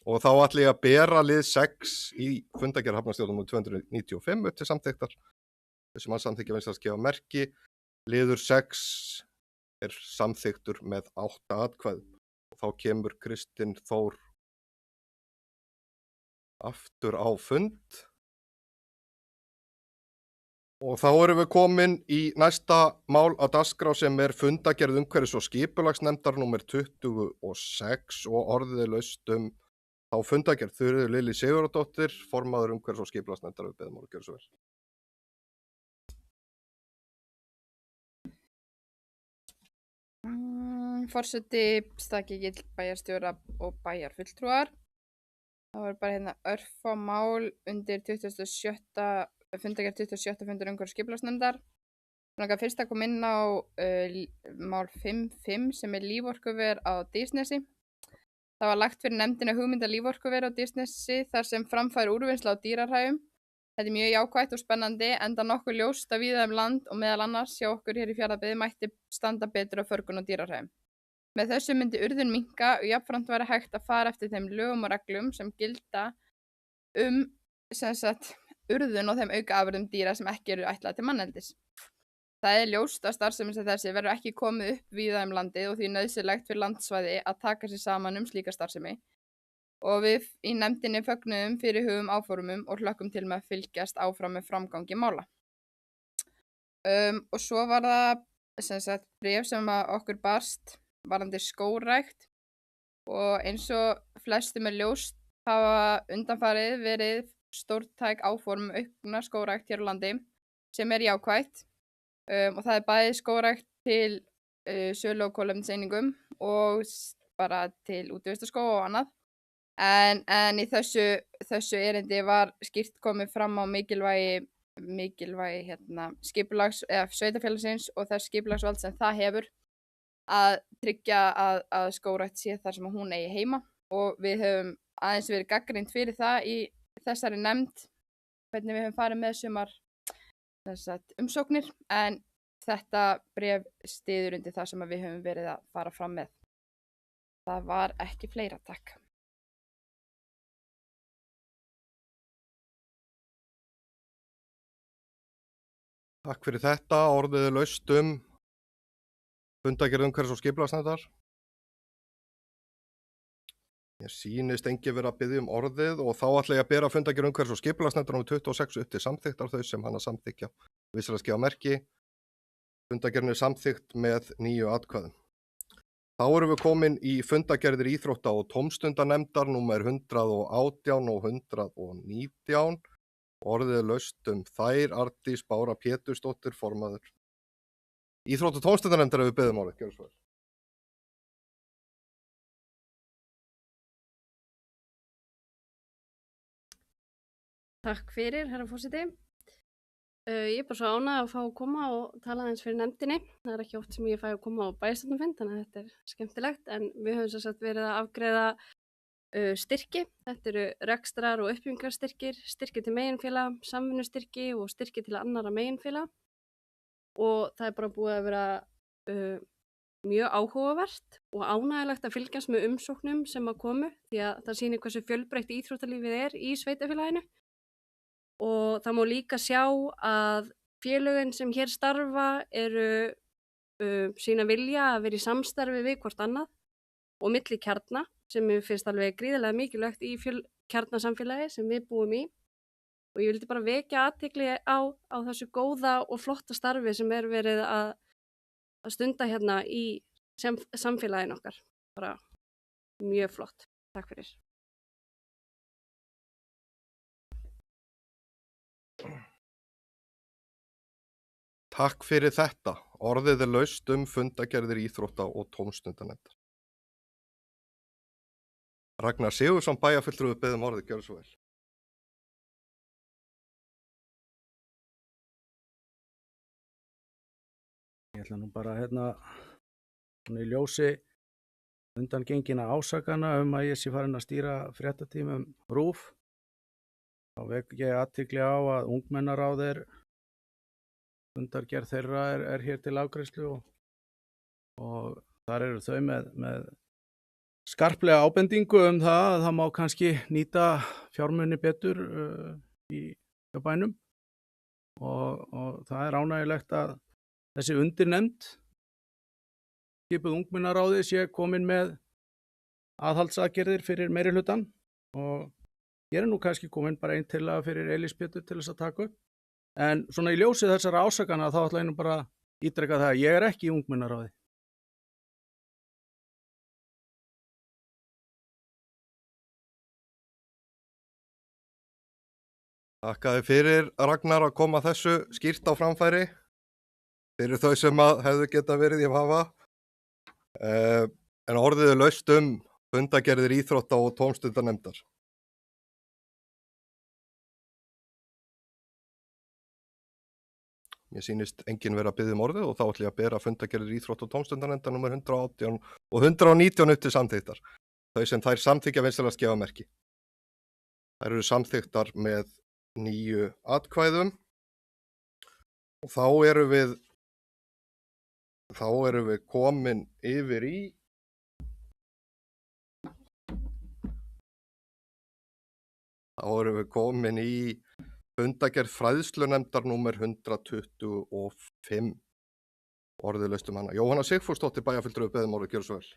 og þá ætla ég að bera lið 6 í fundargerð hafnarstjórnar númer 295 upp til samþykktar. Þessum að samþykkja vinstri gefa merki. Liður 6 er samþyktur með 8 atkvæðum og þá kemur Kristinn Þór aftur á fund og þá erum við komin í næsta mál á dagskrá sem er fundargerð umhverfis- og skipulagsnefndar númer 26 og orðið er laust þá fundargerð. Þuríður Lilja Sigurðardóttir, formaður umhverfis- og skipulagsnefndar, við beðum að gera svo vel. Forseti, staðgengill bæjarstjóra og bæjarfulltrúar. Það var bara hérna örfá mál undir 27. fundargerð 27. fundur umhverfis- og skipulagsnefndar. Þannig að fyrst að koma inn á mál 5.5 sem er líforkuver á Dysnesi. Það var lagt fyrir nefndina hugmynda líforkuver á Dysnesi þar sem framfæri úrvinnsla á dýrahræjum. Þetta er mjög jákvætt og spennandi enda nokkuð ljóst að víða land og meðal annars hjá okkur hér í Fjarðabyggð mætti standa betur á förgun og dýrahræjum. Með þessu myndi urðun minnka og jafnframt væri hægt að fara eftir þeim lögum og reglum sem gilda urðun og þeim aukaafurðum dýra sem ekki eru ætlaðar til manneldis. Það er ljóst að starfsemi sem þessi verður ekki komið upp víða landið og því nauðsynlegt fyrir landsvæði að taka sér saman slíka starfsemi. Og við í nefndinni fögnuðum fyrirhugum áformum og hlökkum til með að fylgjast áfram með framgangi mála. Og svo var það bréf sem okkur barst varðandi skógrækt og eins og flestum er ljóst hafa undanfarið verið stórtæk áform aukna skógrækt hér á landi sem er jákvætt og það er bæði skógrækt til sölu og kolefniseiningum og bara til útivistarskóga og annað. En í þessu erindi var skýrt komið fram á mikilvægi skipulags eða sveitarfélagsins og þess skipulagsvald sem það hefur að tryggja að skógrækt sé þar sem hún eigi heima og við höfum aðeins verið gagnrýnd fyrir það í þessari nefnd hvernig við höfum farið með sumar umsóknir en þetta bréf styður undir það sem við höfum verið að fara fram með. Það var ekki fleira, takk. Takk fyrir þetta, orðið er laust fundargerð umhverfis- og skipulagsnefndar. Mér sýnist enginn vera að biðja orðið og þá ætla ég að bera fundargerð umhverfis- og skipulagsnefndar númer 26 upp til samþykktar þau sem hana samþykkja. Vinstri gefa merki. Fundargerðin er samþykkt með 9 atkvæðum. Þá erum við komin í fundargerðir íþrótta- og tómstundanefndar númer 118 og 119. Orðið er laust þær, Arndís Bára Pétursdóttir, formaður. Íþrótta- og tómstundanefndar við beðum orðið, gjörðu svo vel. Takk fyrir, herra forseti. Ég er bara svo ánægð að fá að koma og tala aðeins fyrir nefndinni. Það er ekki oft sem ég fæ að koma á bæjarstjórnarfund, þannig að þetta er skemmtilegt. En við höfum sem sagt verið að afgreiða styrki. Þetta eru rekstrar- og uppbyggingarstyrkir, styrki til meginfélaga, samvinnustyrki og styrki til annarra meginfélaga. Og það er bara búið að vera mjög áhugavert og ánægilegt að fylgjast með umsóknum sem að komu því að það sýnir hversu fjölbreytt íþróttalífið er í sveitarfélaginu. Og það má líka sjá að félögin sem hér starfa eru sína vilja að vera í samstarfi við hvort annað og milli kjarna sem mér finnst alveg gríðarlega mikilvægt í kjarnasamfélagi sem við búum í. Og ég vildi bara vekja athygli á þessu góða og flotta starfi sem er verið að stunda hérna í samfélaginu okkar. Bara mjög flott. Takk fyrir. Takk fyrir þetta. Orðið laust fundagerðir íþrótta- og tómstundanefndar. Ragnar Sigurðsson bæjarfulltrúi biður orðið, gjörðu svo vel. Ég ætla nú bara svona í ljósi undangengina ásakana að ég sé farin að stýra fréttatímum RÚV. Þá vek ég athygli á að ungmennaráð fundargerð þeirra er hér til afgreiðslu og þar eru þau með skarplega ábendingu það að það má kannski nýta fjármuni betur í bænum og það er ánægjulegt að þessi undirnefnd skipuð ungmennaráði sé komin með aðhaldsaðgerðir fyrir meirihlutann og ég nú kannski komin bara einn tillaga fyrir Elís Pétur til þess að taka upp. En svona í ljósi þessara ásakana þá ætla ég nú bara að ítreka það að ég er ekki í ungmennaráði. Þakka þér fyrir, Ragnar, að koma þessu skýrt á framfæri fyrir þau sem að hefðu geta verið í vafa. En orðið laust fundagerðir íþrótta- og tómstundanefndar. Mér sýnist enginn vera að biðja orðið og þá ætla ég að bera fundagerðir íþrótta- og tómstundanefndar nr. 118 og 119 upp til samþykktar. Þau sem þær samþykkja vinsamlegast gefa merki. Þær eru samþykktar með 9 atkvæðum og þá erum við komin yfir í fundagerð fræðslunefndar númer 125. Orðið laust hana. Jóhanna Sigfúsdóttir bæjarfulltrúi biður orðið, gjörðu svo vel.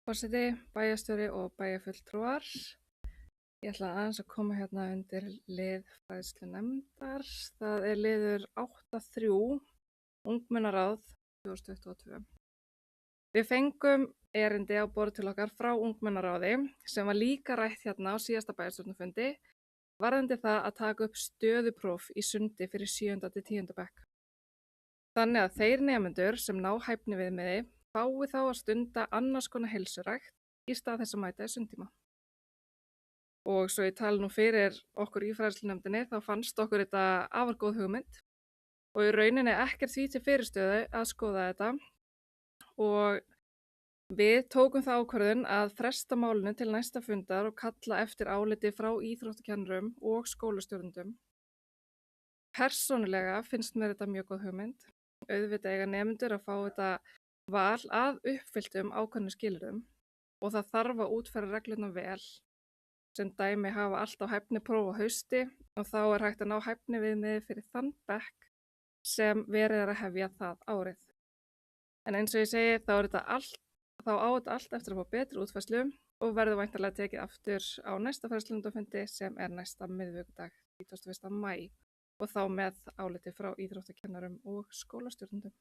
Forseti, bæjarstjóri og bæjarfulltrúar. Ég ætla aðeins að koma hérna undir lið fræðslunefndar. Það er liður 8.3, ungmennaráð 2022. Við fengum erindi á borð til okkar frá ungmennaráði sem var líka rætt hérna á síðasta bæjarstjórnarfundi varðandi það að taka upp stöðupróf í sundi fyrir 7. til 10. bekk. Þannig að þeir nemendur sem ná hæfniviðmiði fái þá að stunda annars konar heilsurækt í stað þess að mæta í sundtíma. Og svo ég tala nú fyrir okkur í fræðslunefndinni þá fannst okkur þetta afar góð hugmynd og í rauninni ekkert því til fyrirstöðu að skoða þetta og við tókum það ákvörðun að fresta málinu til næsta fundar og kalla eftir áliti frá íþróttakennurum og skólastjórnendum. Persónulega finnst mér þetta mjög góð hugmynd. Auðvitað eiga nemendur að fá þetta val að uppfylltum ákveðnum skilyrðum og það þarf að útfæra reglurnar vel. Sem dæmi hafa allt á hæfnipróf á hausti og þá er hægt að ná hæfniviðmiði fyrir þann bekk sem verið er að hefja það árið. En eins og ég segi þá á þetta allt eftir að fá betri útfærslu og verður væntanlega tekið aftur á næsta fræðslunefndarfundi sem er næsta miðvikudag 21. maí og þá með áliti frá íþróttakennurum og skólastjórnendum.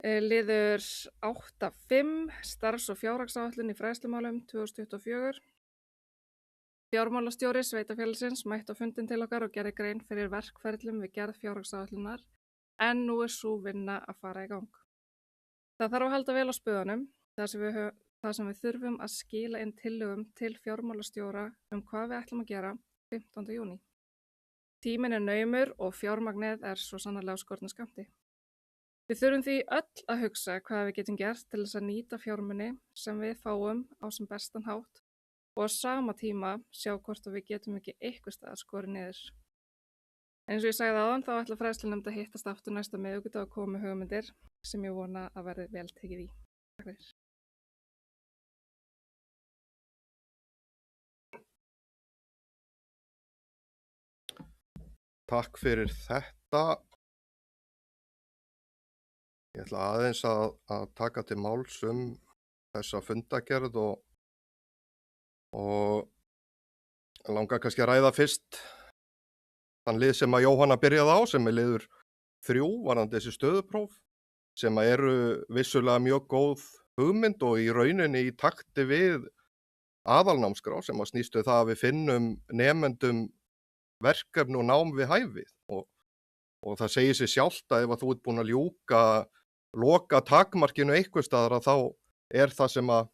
Liður 8.5 starfs- og fjárhagsáætlun í fræðslumálum 2024. Fjármálastjóri sveitarfélagsins mætti á fundinn til okkar og gerði grein fyrir verkferlum við gerð fjárhagsáætlunar en nú er sú vinna að fara í gang. Það þarf að halda vel á spöðunum þar sem við þurfum að skila inn tillögum til fjármálastjóra hvað við ætlum að gera 15. júní. Tíminn er naumur og fjármagnið er svo sannarlega á skornum skammti. Við þurfum því öll að hugsa hvað við getum gert til þess að nýta fjármuni sem við fáum á sem bestan hátt og á sama tíma sjá hvort við getum ekki eitthvað stað að skora niður. Eins og ég sagði áðan þá ætla fræðslunefnd að hittast aftur næsta miðvikudag og koma með hugmyndir sem ég vona að verði vel tekið í. Takk fyrir. Takk fyrir þetta. Ég ætla aðeins að taka til máls þessa fundagerð og langar kannski að ræða fyrst þann lið sem að Jóhanna byrjaði á sem er liður 3 varðandi þessi stöðupróf sem eru vissulega mjög góð hugmynd og í rauninni í takti við aðalnámskrá sem að snýstu það að við finnum nemendum verkefni og nám við hæfi og það segir sig sjálft að ef að þú ert búin að loka takmarkinu einhvers staðar að þá er það sem að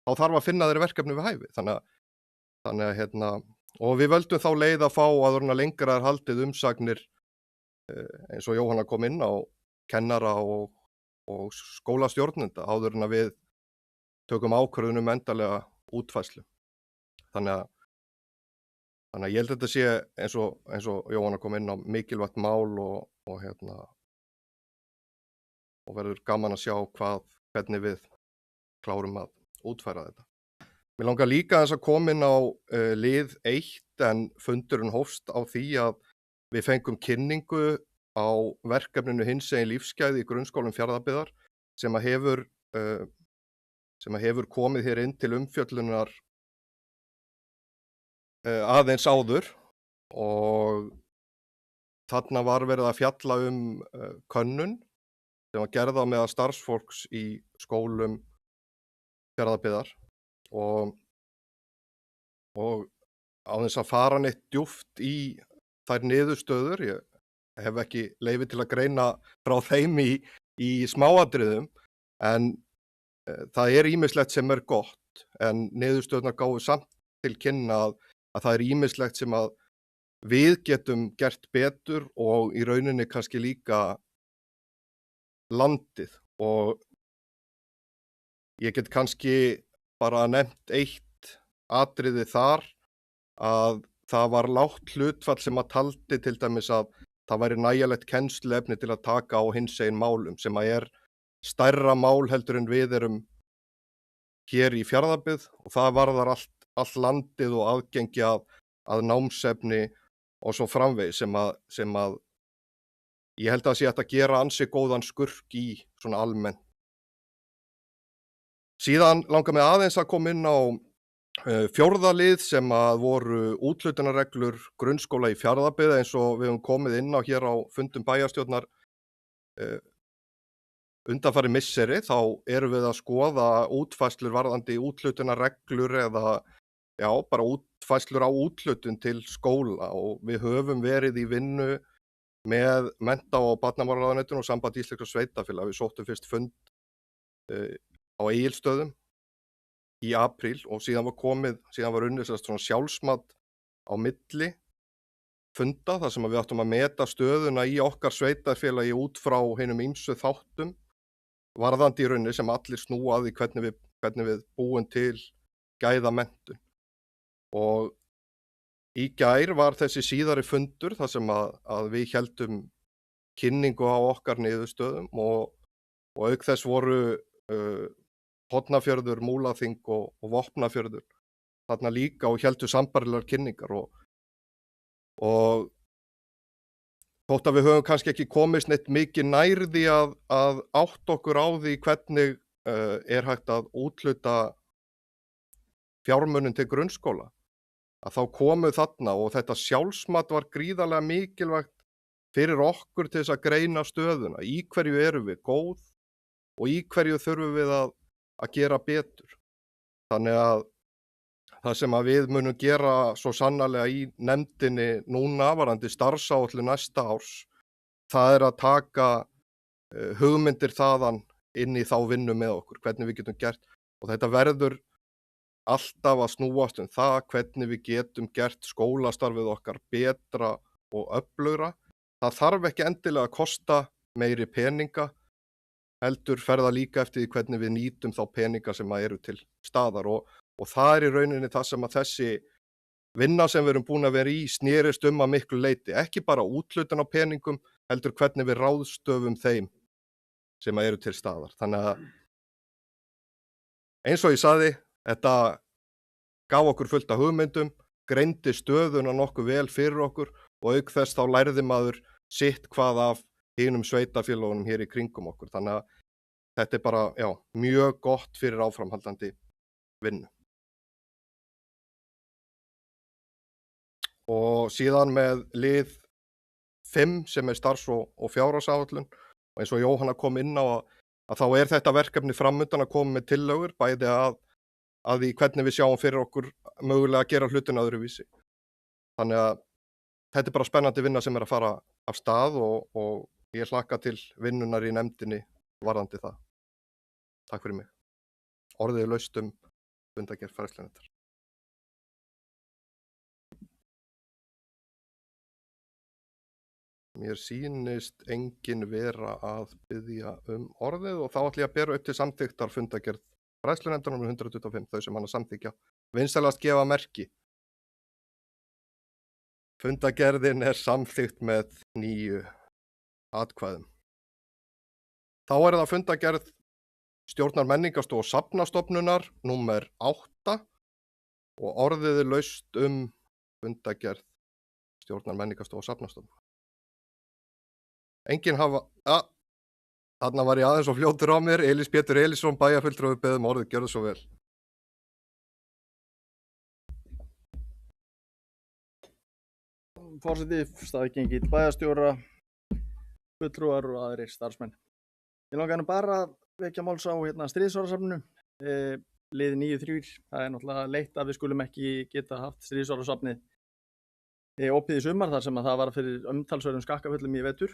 þá þarf að finna þeir verkefni við hæfi. Þannig að og við völdum þá leið að fá áður en lengra er haldið umsagnir eins og Jóhanna kom inn á kennara og skólastjórnenda áður en að við tökum ákvörðun endanlega útfærslu. Þannig að ég held að þetta sé eins og Jóhanna kom inn á mikilvægt mál og verður gaman að sjá hvernig við klárum að útfæra þetta. Mér langar líka aðeins að koma inn á lið 1 en fundurinn hófst á því að við fengum kynningu á verkefninu hinsegin lífsgæði í grunnskólum Fjarðabyggðar sem hefur komið hér inn til umfjöllunar aðeins áður og þarna var verið að fjalla könnun sem var gerð á meðal starfsfólks í skólum Fjarðabyggðar og á þess að fara neitt djúpt í þær niðurstöður, ég hef ekki leyfi til að greina frá þeim í smáatriðum en það er ýmislegt sem er gott en niðurstöðurnar gáfu samt til kynna að það er ýmislegt sem að við getum gert betur og í rauninni kannski líka landið og ég get kannski bara nefnt eitt atriði þar að það var lágt hlutfall sem að taldi til dæmis að það væri nægjanlegt kennsluefni til að taka á hinsegin málum sem að er stærra mál heldur en við erum hér í Fjarðabyggð og það varðar allt landið og aðgengi að námsefni og svo framvegis sem að ég held að sé hægt að gera ansi góðan skurk í svona almennt. Síðan langar mig aðeins að koma inn á fjórða lið sem að voru úthlutunarreglur grunnskóla í Fjarðabyggð eins og við höfum komið inn á hér á fundum bæjarstjórnar undanfarið misseri þá erum við að skoða útfærslur varðandi úthlutunarreglur eða bara útfærslur á úthlutun til skóla og við höfum verið í vinnu með mennta- og barnamálaráðuneytinu og Sambandi íslenskra sveitarfélaga. Við sóttum fyrst fund á Egilsstöðum í apríl og síðan var unnið svona sjálfsmat á milli funda þar sem við áttum að meta stöðuna í okkar sveitarfélagi út frá hinum ýmsu þáttum varðandi í rauninni sem allir snúa að því hvernig við búum til gæðamenntun. Og í gær var þessi síðari fundur þar sem að við héldum kynningu á okkar niðurstöðum og auk þess voru Hornafjörður, Múlaþing og Vopnafjörður þarna líka og héldu sambærilegar kynningar og þótt að við höfum kannski ekki komist neitt mikið nær því að átta okkur á því hvernig er hægt að úthluta fjármunum til grunnskóla að þá komu þarna og þetta sjálfsmat var gríðarlega mikilvægt fyrir okkur til þess að greina stöðuna, í hverju erum við góð og í hverju þurfum við að gera betur. Þannig að það sem að við munum gera svo sannarlega í nefndinni núna varðandi starfsáætlun næsta árs, það er að taka hugmyndir þaðan inn í þá vinnu með okkur, hvernig við getum gert og þetta verður alltaf að snúast það hvernig við getum gert skólastarfið okkar betra og öflugra. Það þarf ekki endilega að kosta meiri peninga heldur ferða líka eftir því hvernig við nýtum þá peninga sem eru til staðar og það er í rauninni það sem að þessi vinna sem við erum búin að vera í snerist að miklu leyti, ekki bara úthlutun á peningum heldur hvernig við ráðstöfum þeim sem eru til staðar. Þannig að eins og ég sagði, þetta gaf okkur fullt af hugmyndum, greindi stöðuna nokkuð vel fyrir okkur og auk þess þá lærði maður sitt hvað af hinum sveitarfélögunum hér í kringum okkur. Þannig að þetta er bara mjög gott fyrir áframhaldandi vinnu. Og síðan með lið 5 sem er starfs- og fjárhagsáætlun og eins og Jóhanna kom inn á að þá þetta verkefni framundan að koma með tillögur bæði að því hvernig við sjáum fyrir okkur mögulega að gera hlutina öðruvísi. Þannig að þetta bara spennandi vinna sem að fara af stað og ég hlakka til vinnunar í nefndinni varðandi það. Takk fyrir mig. Orðið laust fundargerð fræðslunefndar. Mér sýnist enginn vera að biðja orðið og þá ætla ég að bera upp til samþykktar fundargerð fræðslunefndar nr. 125, þau sem hann að samþykkja. Vinsamlegast gefa merki. Fundargerðin samþykkt með 9 atkvæðum. Þá það fundargerð stjórnar menningarstofu og safnastofnunar númer 8 og orðið laust fundargerð stjórnar menningarstofu og safnastofnunar. Enginn hafa, þarna var ég aðeins og fljótur á mér, Elís Pétur Elísson, bæjarfulltrúi, beðum orðið, gjörðu svo vel. Forseti, staðgengill bæjarstjóra, fulltrúar og aðrir starfsmenn. Ég langar bara að vekja máls á stríðsvarasafninu, lið 9.3. Það náttúrulega leitt að við skulum ekki geta haft stríðsvarasafnið opið í sumar þar sem að það var fyrir umtalsverðum skakkaföllum í vetur.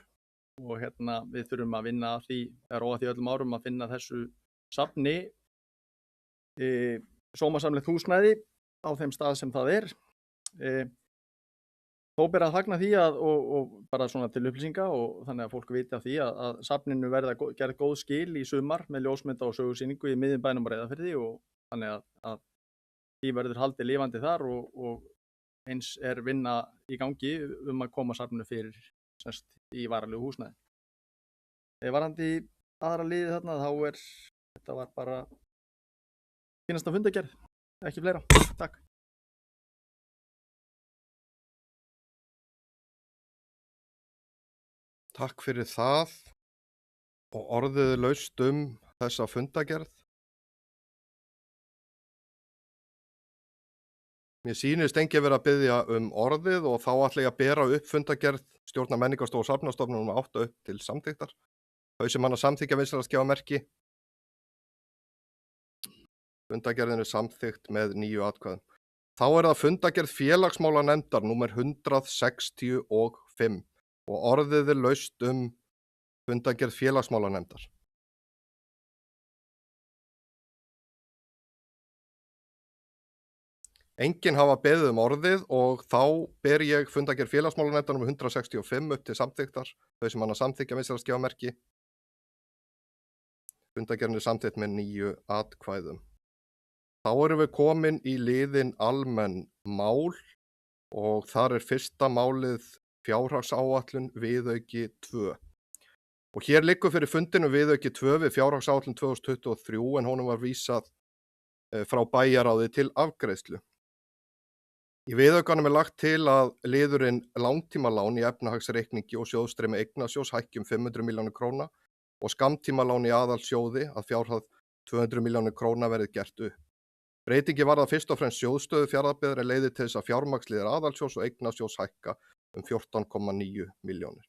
Og við þurfum að vinna að því, róa því öllum árum að finna þessu safni sómasamlegt húsnæði á þeim stað sem það Þó ber að fagna því og bara svona til upplýsinga og þannig að fólk viti af því að safninu verða gerð góð skil í sumar með ljósmynda og sögusýningu í miðjum bænum á Reyðarfirði og þannig að því verður haldið lifandi þar og eins vinna í gangi að koma safninu fyrir í varanlegu húsnæði. Varðandi aðra liðið þarna þá þetta var bara fínasta fundargerð, ekki fleira. Takk. Takk fyrir það og orðið laust þessa fundargerð. Mér sýnist enginn vera að biðja orðið og þá ætla ég að bera upp fundargerð stjórnar menningarstofu og safnastofnunar númer 8 upp til samþykktar. Þau sem hann að samþykkja vinsamlegast gefa merki. Fundargerðin samþykkt með 9 atkvæðum. Þá það fundargerð félagsmálanefndar númer 165 og orðið laust fundargerð félagsmálanefndar. Enginn hafa beðið orðið og þá ber ég fundargerð félagsmálanefndar númer 165 upp til samþykktar. Þau sem hann að samþykkja vinsamlegast gefa merki. Fundargerðin samþykkt með 9 atkvæðum. Þá við komin í liðin almenn mál og þar fyrsta málið fjárhagsáætlun viðauki 2. Og hér liggur fyrir fundinu viðauki 2 við fjárhagsáætlun 2023 en honum var vísað frá bæjarráði til afgreiðslu. Í viðaukanum lagt til að liðurinn langtímalán í efnahagsreikningi og sjóðstreymi eignasjóðs hækki 500 milljónir króna og skammtímalán í aðalsjóði að fjárhæð 200 milljónir króna verði gert upp. Breytingi varðar fyrst og fremst sjóðstöðu Fjarðabyggðar en leiðir til þess að fjármagnsliðir aðalsjóðs og eignasjóðs hækka 14,9 milljónir.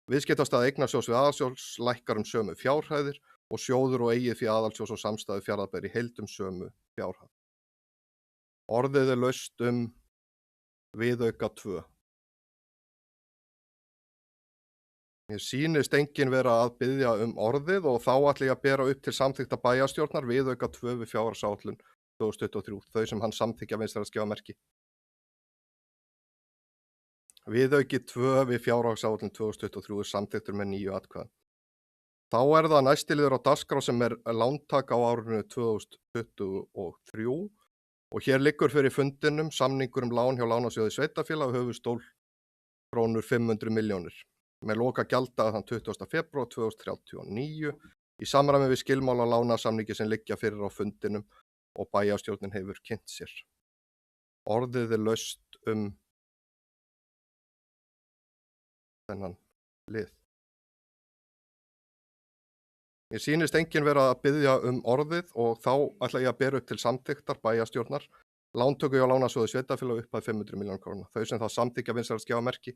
Viðskiptastaða eignasjóðs við aðalsjóðs lækkar sömu fjárhæðir og sjóður og eigið fé aðalsjóðs og samstæðu Fjarðabyggðar í heild sömu fjárhæð. Orðið laust viðauka 2. Mér sýnist enginn vera að biðja orðið og þá ætla ég að bera upp til samþykkta bæjarstjórnar viðauka 2 við fjárhagsáætlun 2023, þau sem hann samþykkja vinsamlegast gefa merki. Viðauki 2 við fjárhagsáætlun 2023 samþykktur með 9 atkvæðum. Þá það næsti liður á dagskrá sem lántaka á árinu 2023 og hér liggur fyrir fundinum samningur lán hjá Lánasjóði sveitarfélaga og höfuðstól krónur 500 milljónir með loka gjalddaga þann 20. febrúar 2039 í samræmi við skilmála lánasamningi sem liggja fyrir á fundinum og bæjarstjórnin hefur kynnt sér. Orðið laust þennan lið. Mér sýnist enginn vera að biðja orðið og þá ætla ég að bera upp til samþykktar bæjarstjórnar lántöku hjá Lánasjóði sveitarfélaga upp að 500 milljónir króna. Þau sem það samþykkja vinsamlegast gefa merki.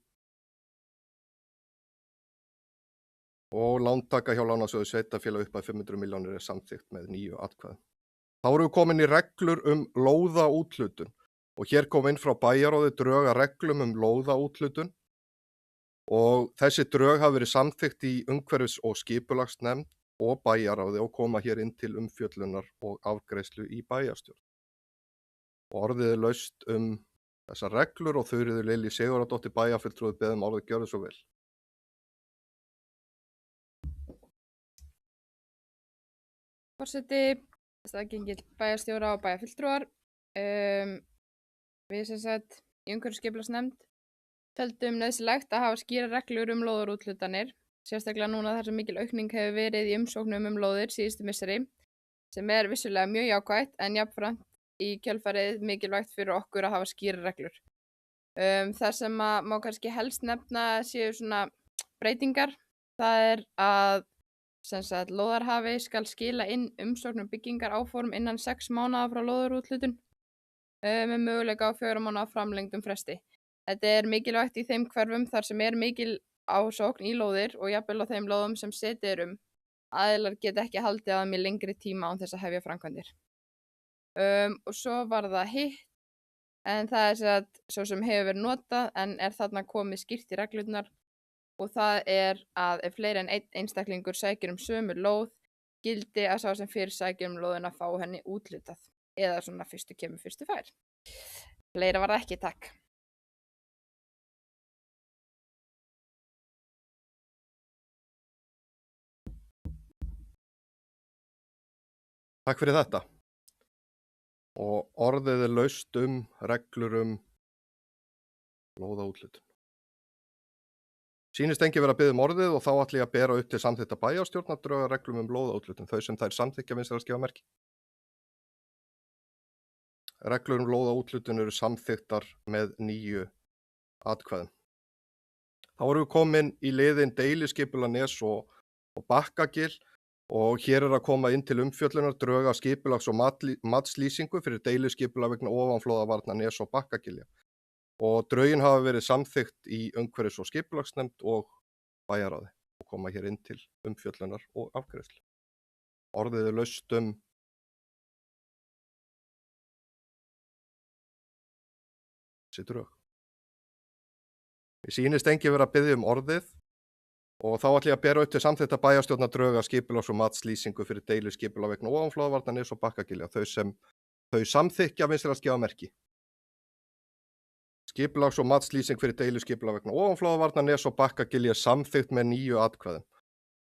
og lántaka hjá Lánasjóði sveitarfélaga upp að 500 milljónir er samþykkt með 9 atkvæðum. Þá erum við komin í reglur lóðaúthlutun og hér kom inn frá bæjarráði drög að reglum lóðaúthlutun og þessi drög hafa verið samþykkt í umhverfis- og skipulagsnefnd og bæjarráði og koma hér inn til umfjöllunar og afgreiðslu í bæjarstjórn. Orðið er laust þessar reglur og Þuríður Lilja Sigurðardóttir bæjarfulltrúi beðið orðið gjörðu svo vel. Forseti, staðgengill bæjarstjóra og bæjarfulltrúar. Við sem sagt í umhverfisskipulagsnefnd töldum nauðsynlegt að hafa skýrar reglur lóðarúthlutanir, sérstaklega núna þar sem mikil aukning hefur verið í umsóknum lóðir síðustu misseri, sem er vissulega mjög jákvætt en jafnframt í kjölfarið mikilvægt fyrir okkur að hafa skýrar reglur. Það sem má kannski helst nefna séu svona breytingar, það er að lóðarhafi skal skila inn umsóknum byggingar áform innan 6 mánaða frá lóðarúthlutun með möguleika á 4 mánaða framlengdum fresti. Þetta er mikilvægt í þeim hverfum þar sem er mikil ásókn í lóðir og jafnvel á þeim lóðum sem setið aðilar geta ekki haldið að með lengri tíma án þess að hefja framkvæmdir. Og svo var það hitt, en það er svo sem hefur verið notað en er þarna komið skýrt í reglurnar og það er að ef fleiri en einn einstaklingur sækir sömu lóð gildi að sá sem fyrir sækir lóðina fá henni úthlutað eða svona fyrstu kemur fyrstu fær. Fleira var það ekki, takk. Takk fyrir þetta. Og orðið er laust reglur lóðaúthlutun. Sýnist engi vera að biðja orðið og þá ætla ég að bera upp til samþykkta bæjarstjórnar drög að reglum lóðaúthlutun, þau sem þær samþykkja vinstri að gefa merki. Reglur lóðaúthlutun eru samþykktar með 9 atkvæðum. Þá erum við komin í liðin deiliskipulanes og Bakkagil og hér er að koma inn til umfjöllunar drög að skipulags- og matslýsingu fyrir deiliskipulag vegna ofanflóðavarna Nes og Bakkagilja. Og drögin hafa verið samþykkt í umhverfis- og skipulagsnefnd og bæjarráði og koma hér inn til umfjöllunar og afgreiðslu. Orðið er laust þessi drög. Mér sýnist engi vera að biðja orðið og þá ætla ég að bera upp til samþykkta bæjarstjórnar drög að skipulags- og matslýsingu fyrir deiliskipulag vegna ofanflóðavarna Nes og Bakkagilja, þau samþykkja vinstri að gefa merki. Skipulags- og matslýsing fyrir deiliskipulag vegna ofanflóðavarna Nes og Bakkagilja samþykkt með 9 atkvæðum.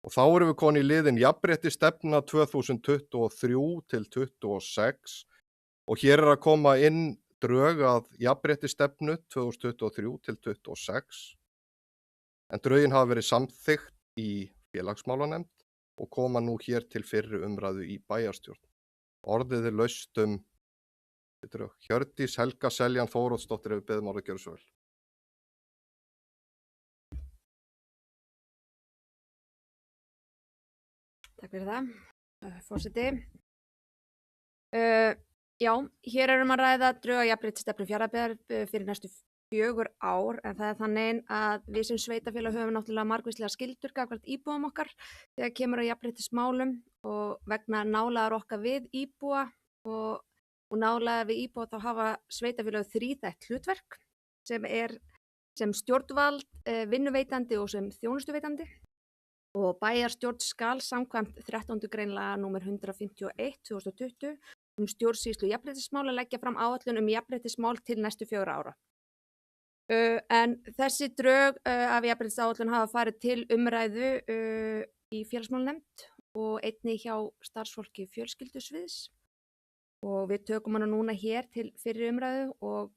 Og þá erum við komin í liðin jafnréttisstefna 2023 til 26 og hér er að koma inn drög að jafnréttisstefnu 2023 til 26 en drögin hafa verið samþykkt í félagsmálanefnd og koma nú hér til fyrri umræðu í bæjarstjórn. Orðið er laust drög. Hjördís Helga Seljan Þóroddsdóttir hefur beðið orðið gjörðu svo vel. Takk fyrir það, forseti. Já, hér erum að ræða drög að jafnréttisstefnu Fjarðabyggðar fyrir næstu 4 ár en það er þannig að við sem sveitarfélag höfum náttúrulega margvíslega skyldur gagnvart íbúum okkar þegar kemur að jafnréttismálum og vegna nálægðar okkar við íbúa og nálægðar við íbúa þá hafa sveitarfélag 3-þætt hlutverk sem stjórnvald, vinnuveitandi og sem þjónustuveitandi og bæjarstjórn skal samkvæmt 13. grein laga númer 151/2020 stjórnsýslu jafnréttismála leggja fram áætlun jafnréttismál til næstu 4 ára. En þessi drög af jafnréttisáætlun hafa farið til umræðu í félagsmálanefnd og einnig hjá starfsfólki fjölskyldusviðs og við tökum hana núna hér til fyrri umræðu og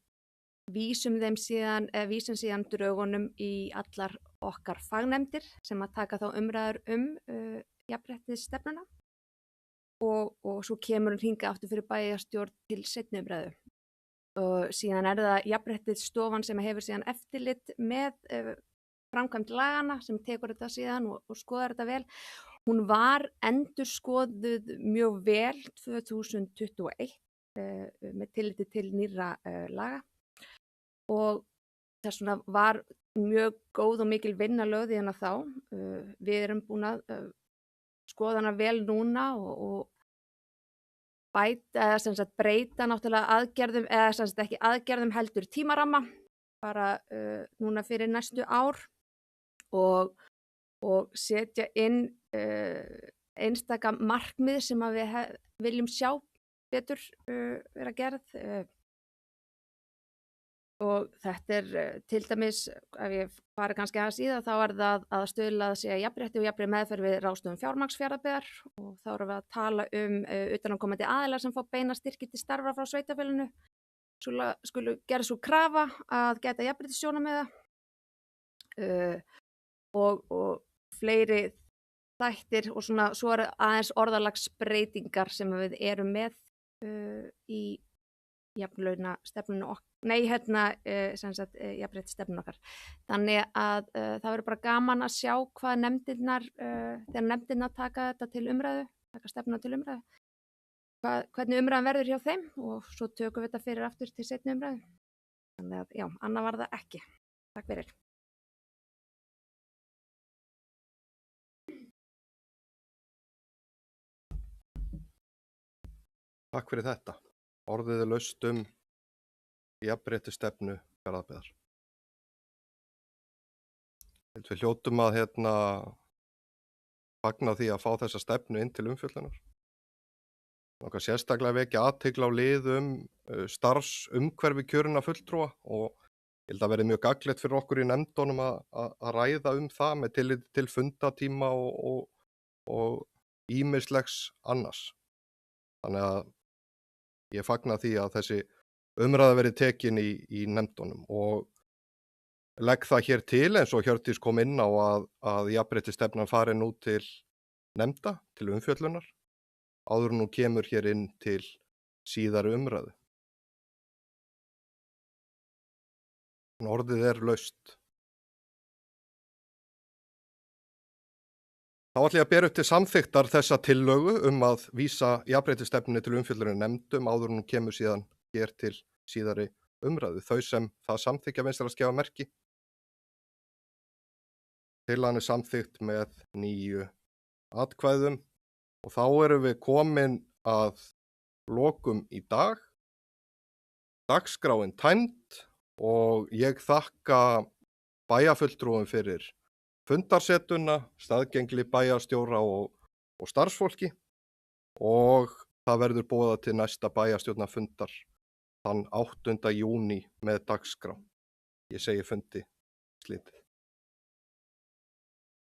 vísum síðan drögunum í allar okkar fagnefndir sem að taka þá umræður jafnréttisstefnuna og svo kemur hún hingað aftur fyrir bæjarstjórn til seinni umræðu. Og síðan er það jafnréttisstofan sem hefur síðan eftirlit með framkvæmd lagana sem tekur þetta síðan og skoðar þetta vel. Hún var endurskoðuð mjög vel 2021 með tilliti til nýrra laga og þess vegna var mjög góð og mikil vinna lögð í hana þá. Við erum búin að skoða hana vel núna og bæta eða sem sagt breyta náttúrulega aðgerðum eða sem sagt ekki aðgerðum heldur tímaramma bara núna fyrir næstu ár og setja inn einstaka markmið sem að við viljum sjá betur vera gerð og þetta til dæmis, ef ég fari kannski aðeins í það, þá það að stuðla að sé jafnrétti og jafnri meðferð við ráðstöfun fjármagnsfjárðarbyggðar og þá erum við að tala utanaðkomandi aðilar sem fá beina styrki til starfa frá sveitarfélaginu skulu gera svo krafa að gæta jafnréttissjónarmiða og fleiri þættir og svo aðeins orðalagsbreytingar sem við erum með í jafnlaunastefnunni jafnréttisstefnunni okkar. Þannig að það verður bara gaman að sjá hvað þegar nefndirnar taka þetta til umræðu, taka stefnuna til umræðu, hvernig umræðan verður hjá þeim og svo tökum við þetta fyrir aftur til seinni umræðu. Þannig að já, annað var það ekki. Takk fyrir. Takk fyrir þetta. Orðið laust jafnréttisstefnu Fjarðabyggðar. Við hljótum að fagna því að fá þessa stefnu inn til umfjöllunar. Nokkað sérstaklega vekja athygli á lið starfsumhverfi kjörinna fulltrúa og ég held að verði mjög gagnlegt fyrir okkur í nefndunum að ræða það með tilliti til fundatíma og ýmislegs annars. Þannig að ég fagna því að þessi umræða verið tekin í nefndunum og legg það hér til eins og Hjördís kom inn á að jafnréttisstefnan fari nú til nefnda, til umfjöllunar, áður en hún kemur hér inn til síðari umræðu. Orðið laust. Þá ætla ég að bera upp til samþykktar þessa tillögu að vísa jafnréttisstefnunni til umfjöllunar í nefndum áður en hún kemur síðan hér til síðari umræðu. Þau sem það samþykkja vinstri að gefa merki. Tillagan samþykkt með 9 atkvæðum og þá erum við komin að lokum í dag. Dagskráin tæmd og ég þakka bæjarfulltrúum fyrir fundarsetuna, staðgengli bæjarstjóra og starfsfólki og það verður boðað til næsta bæjarstjórnarfundar þann 8. júní með dagskrá. Ég segi fundi slitið.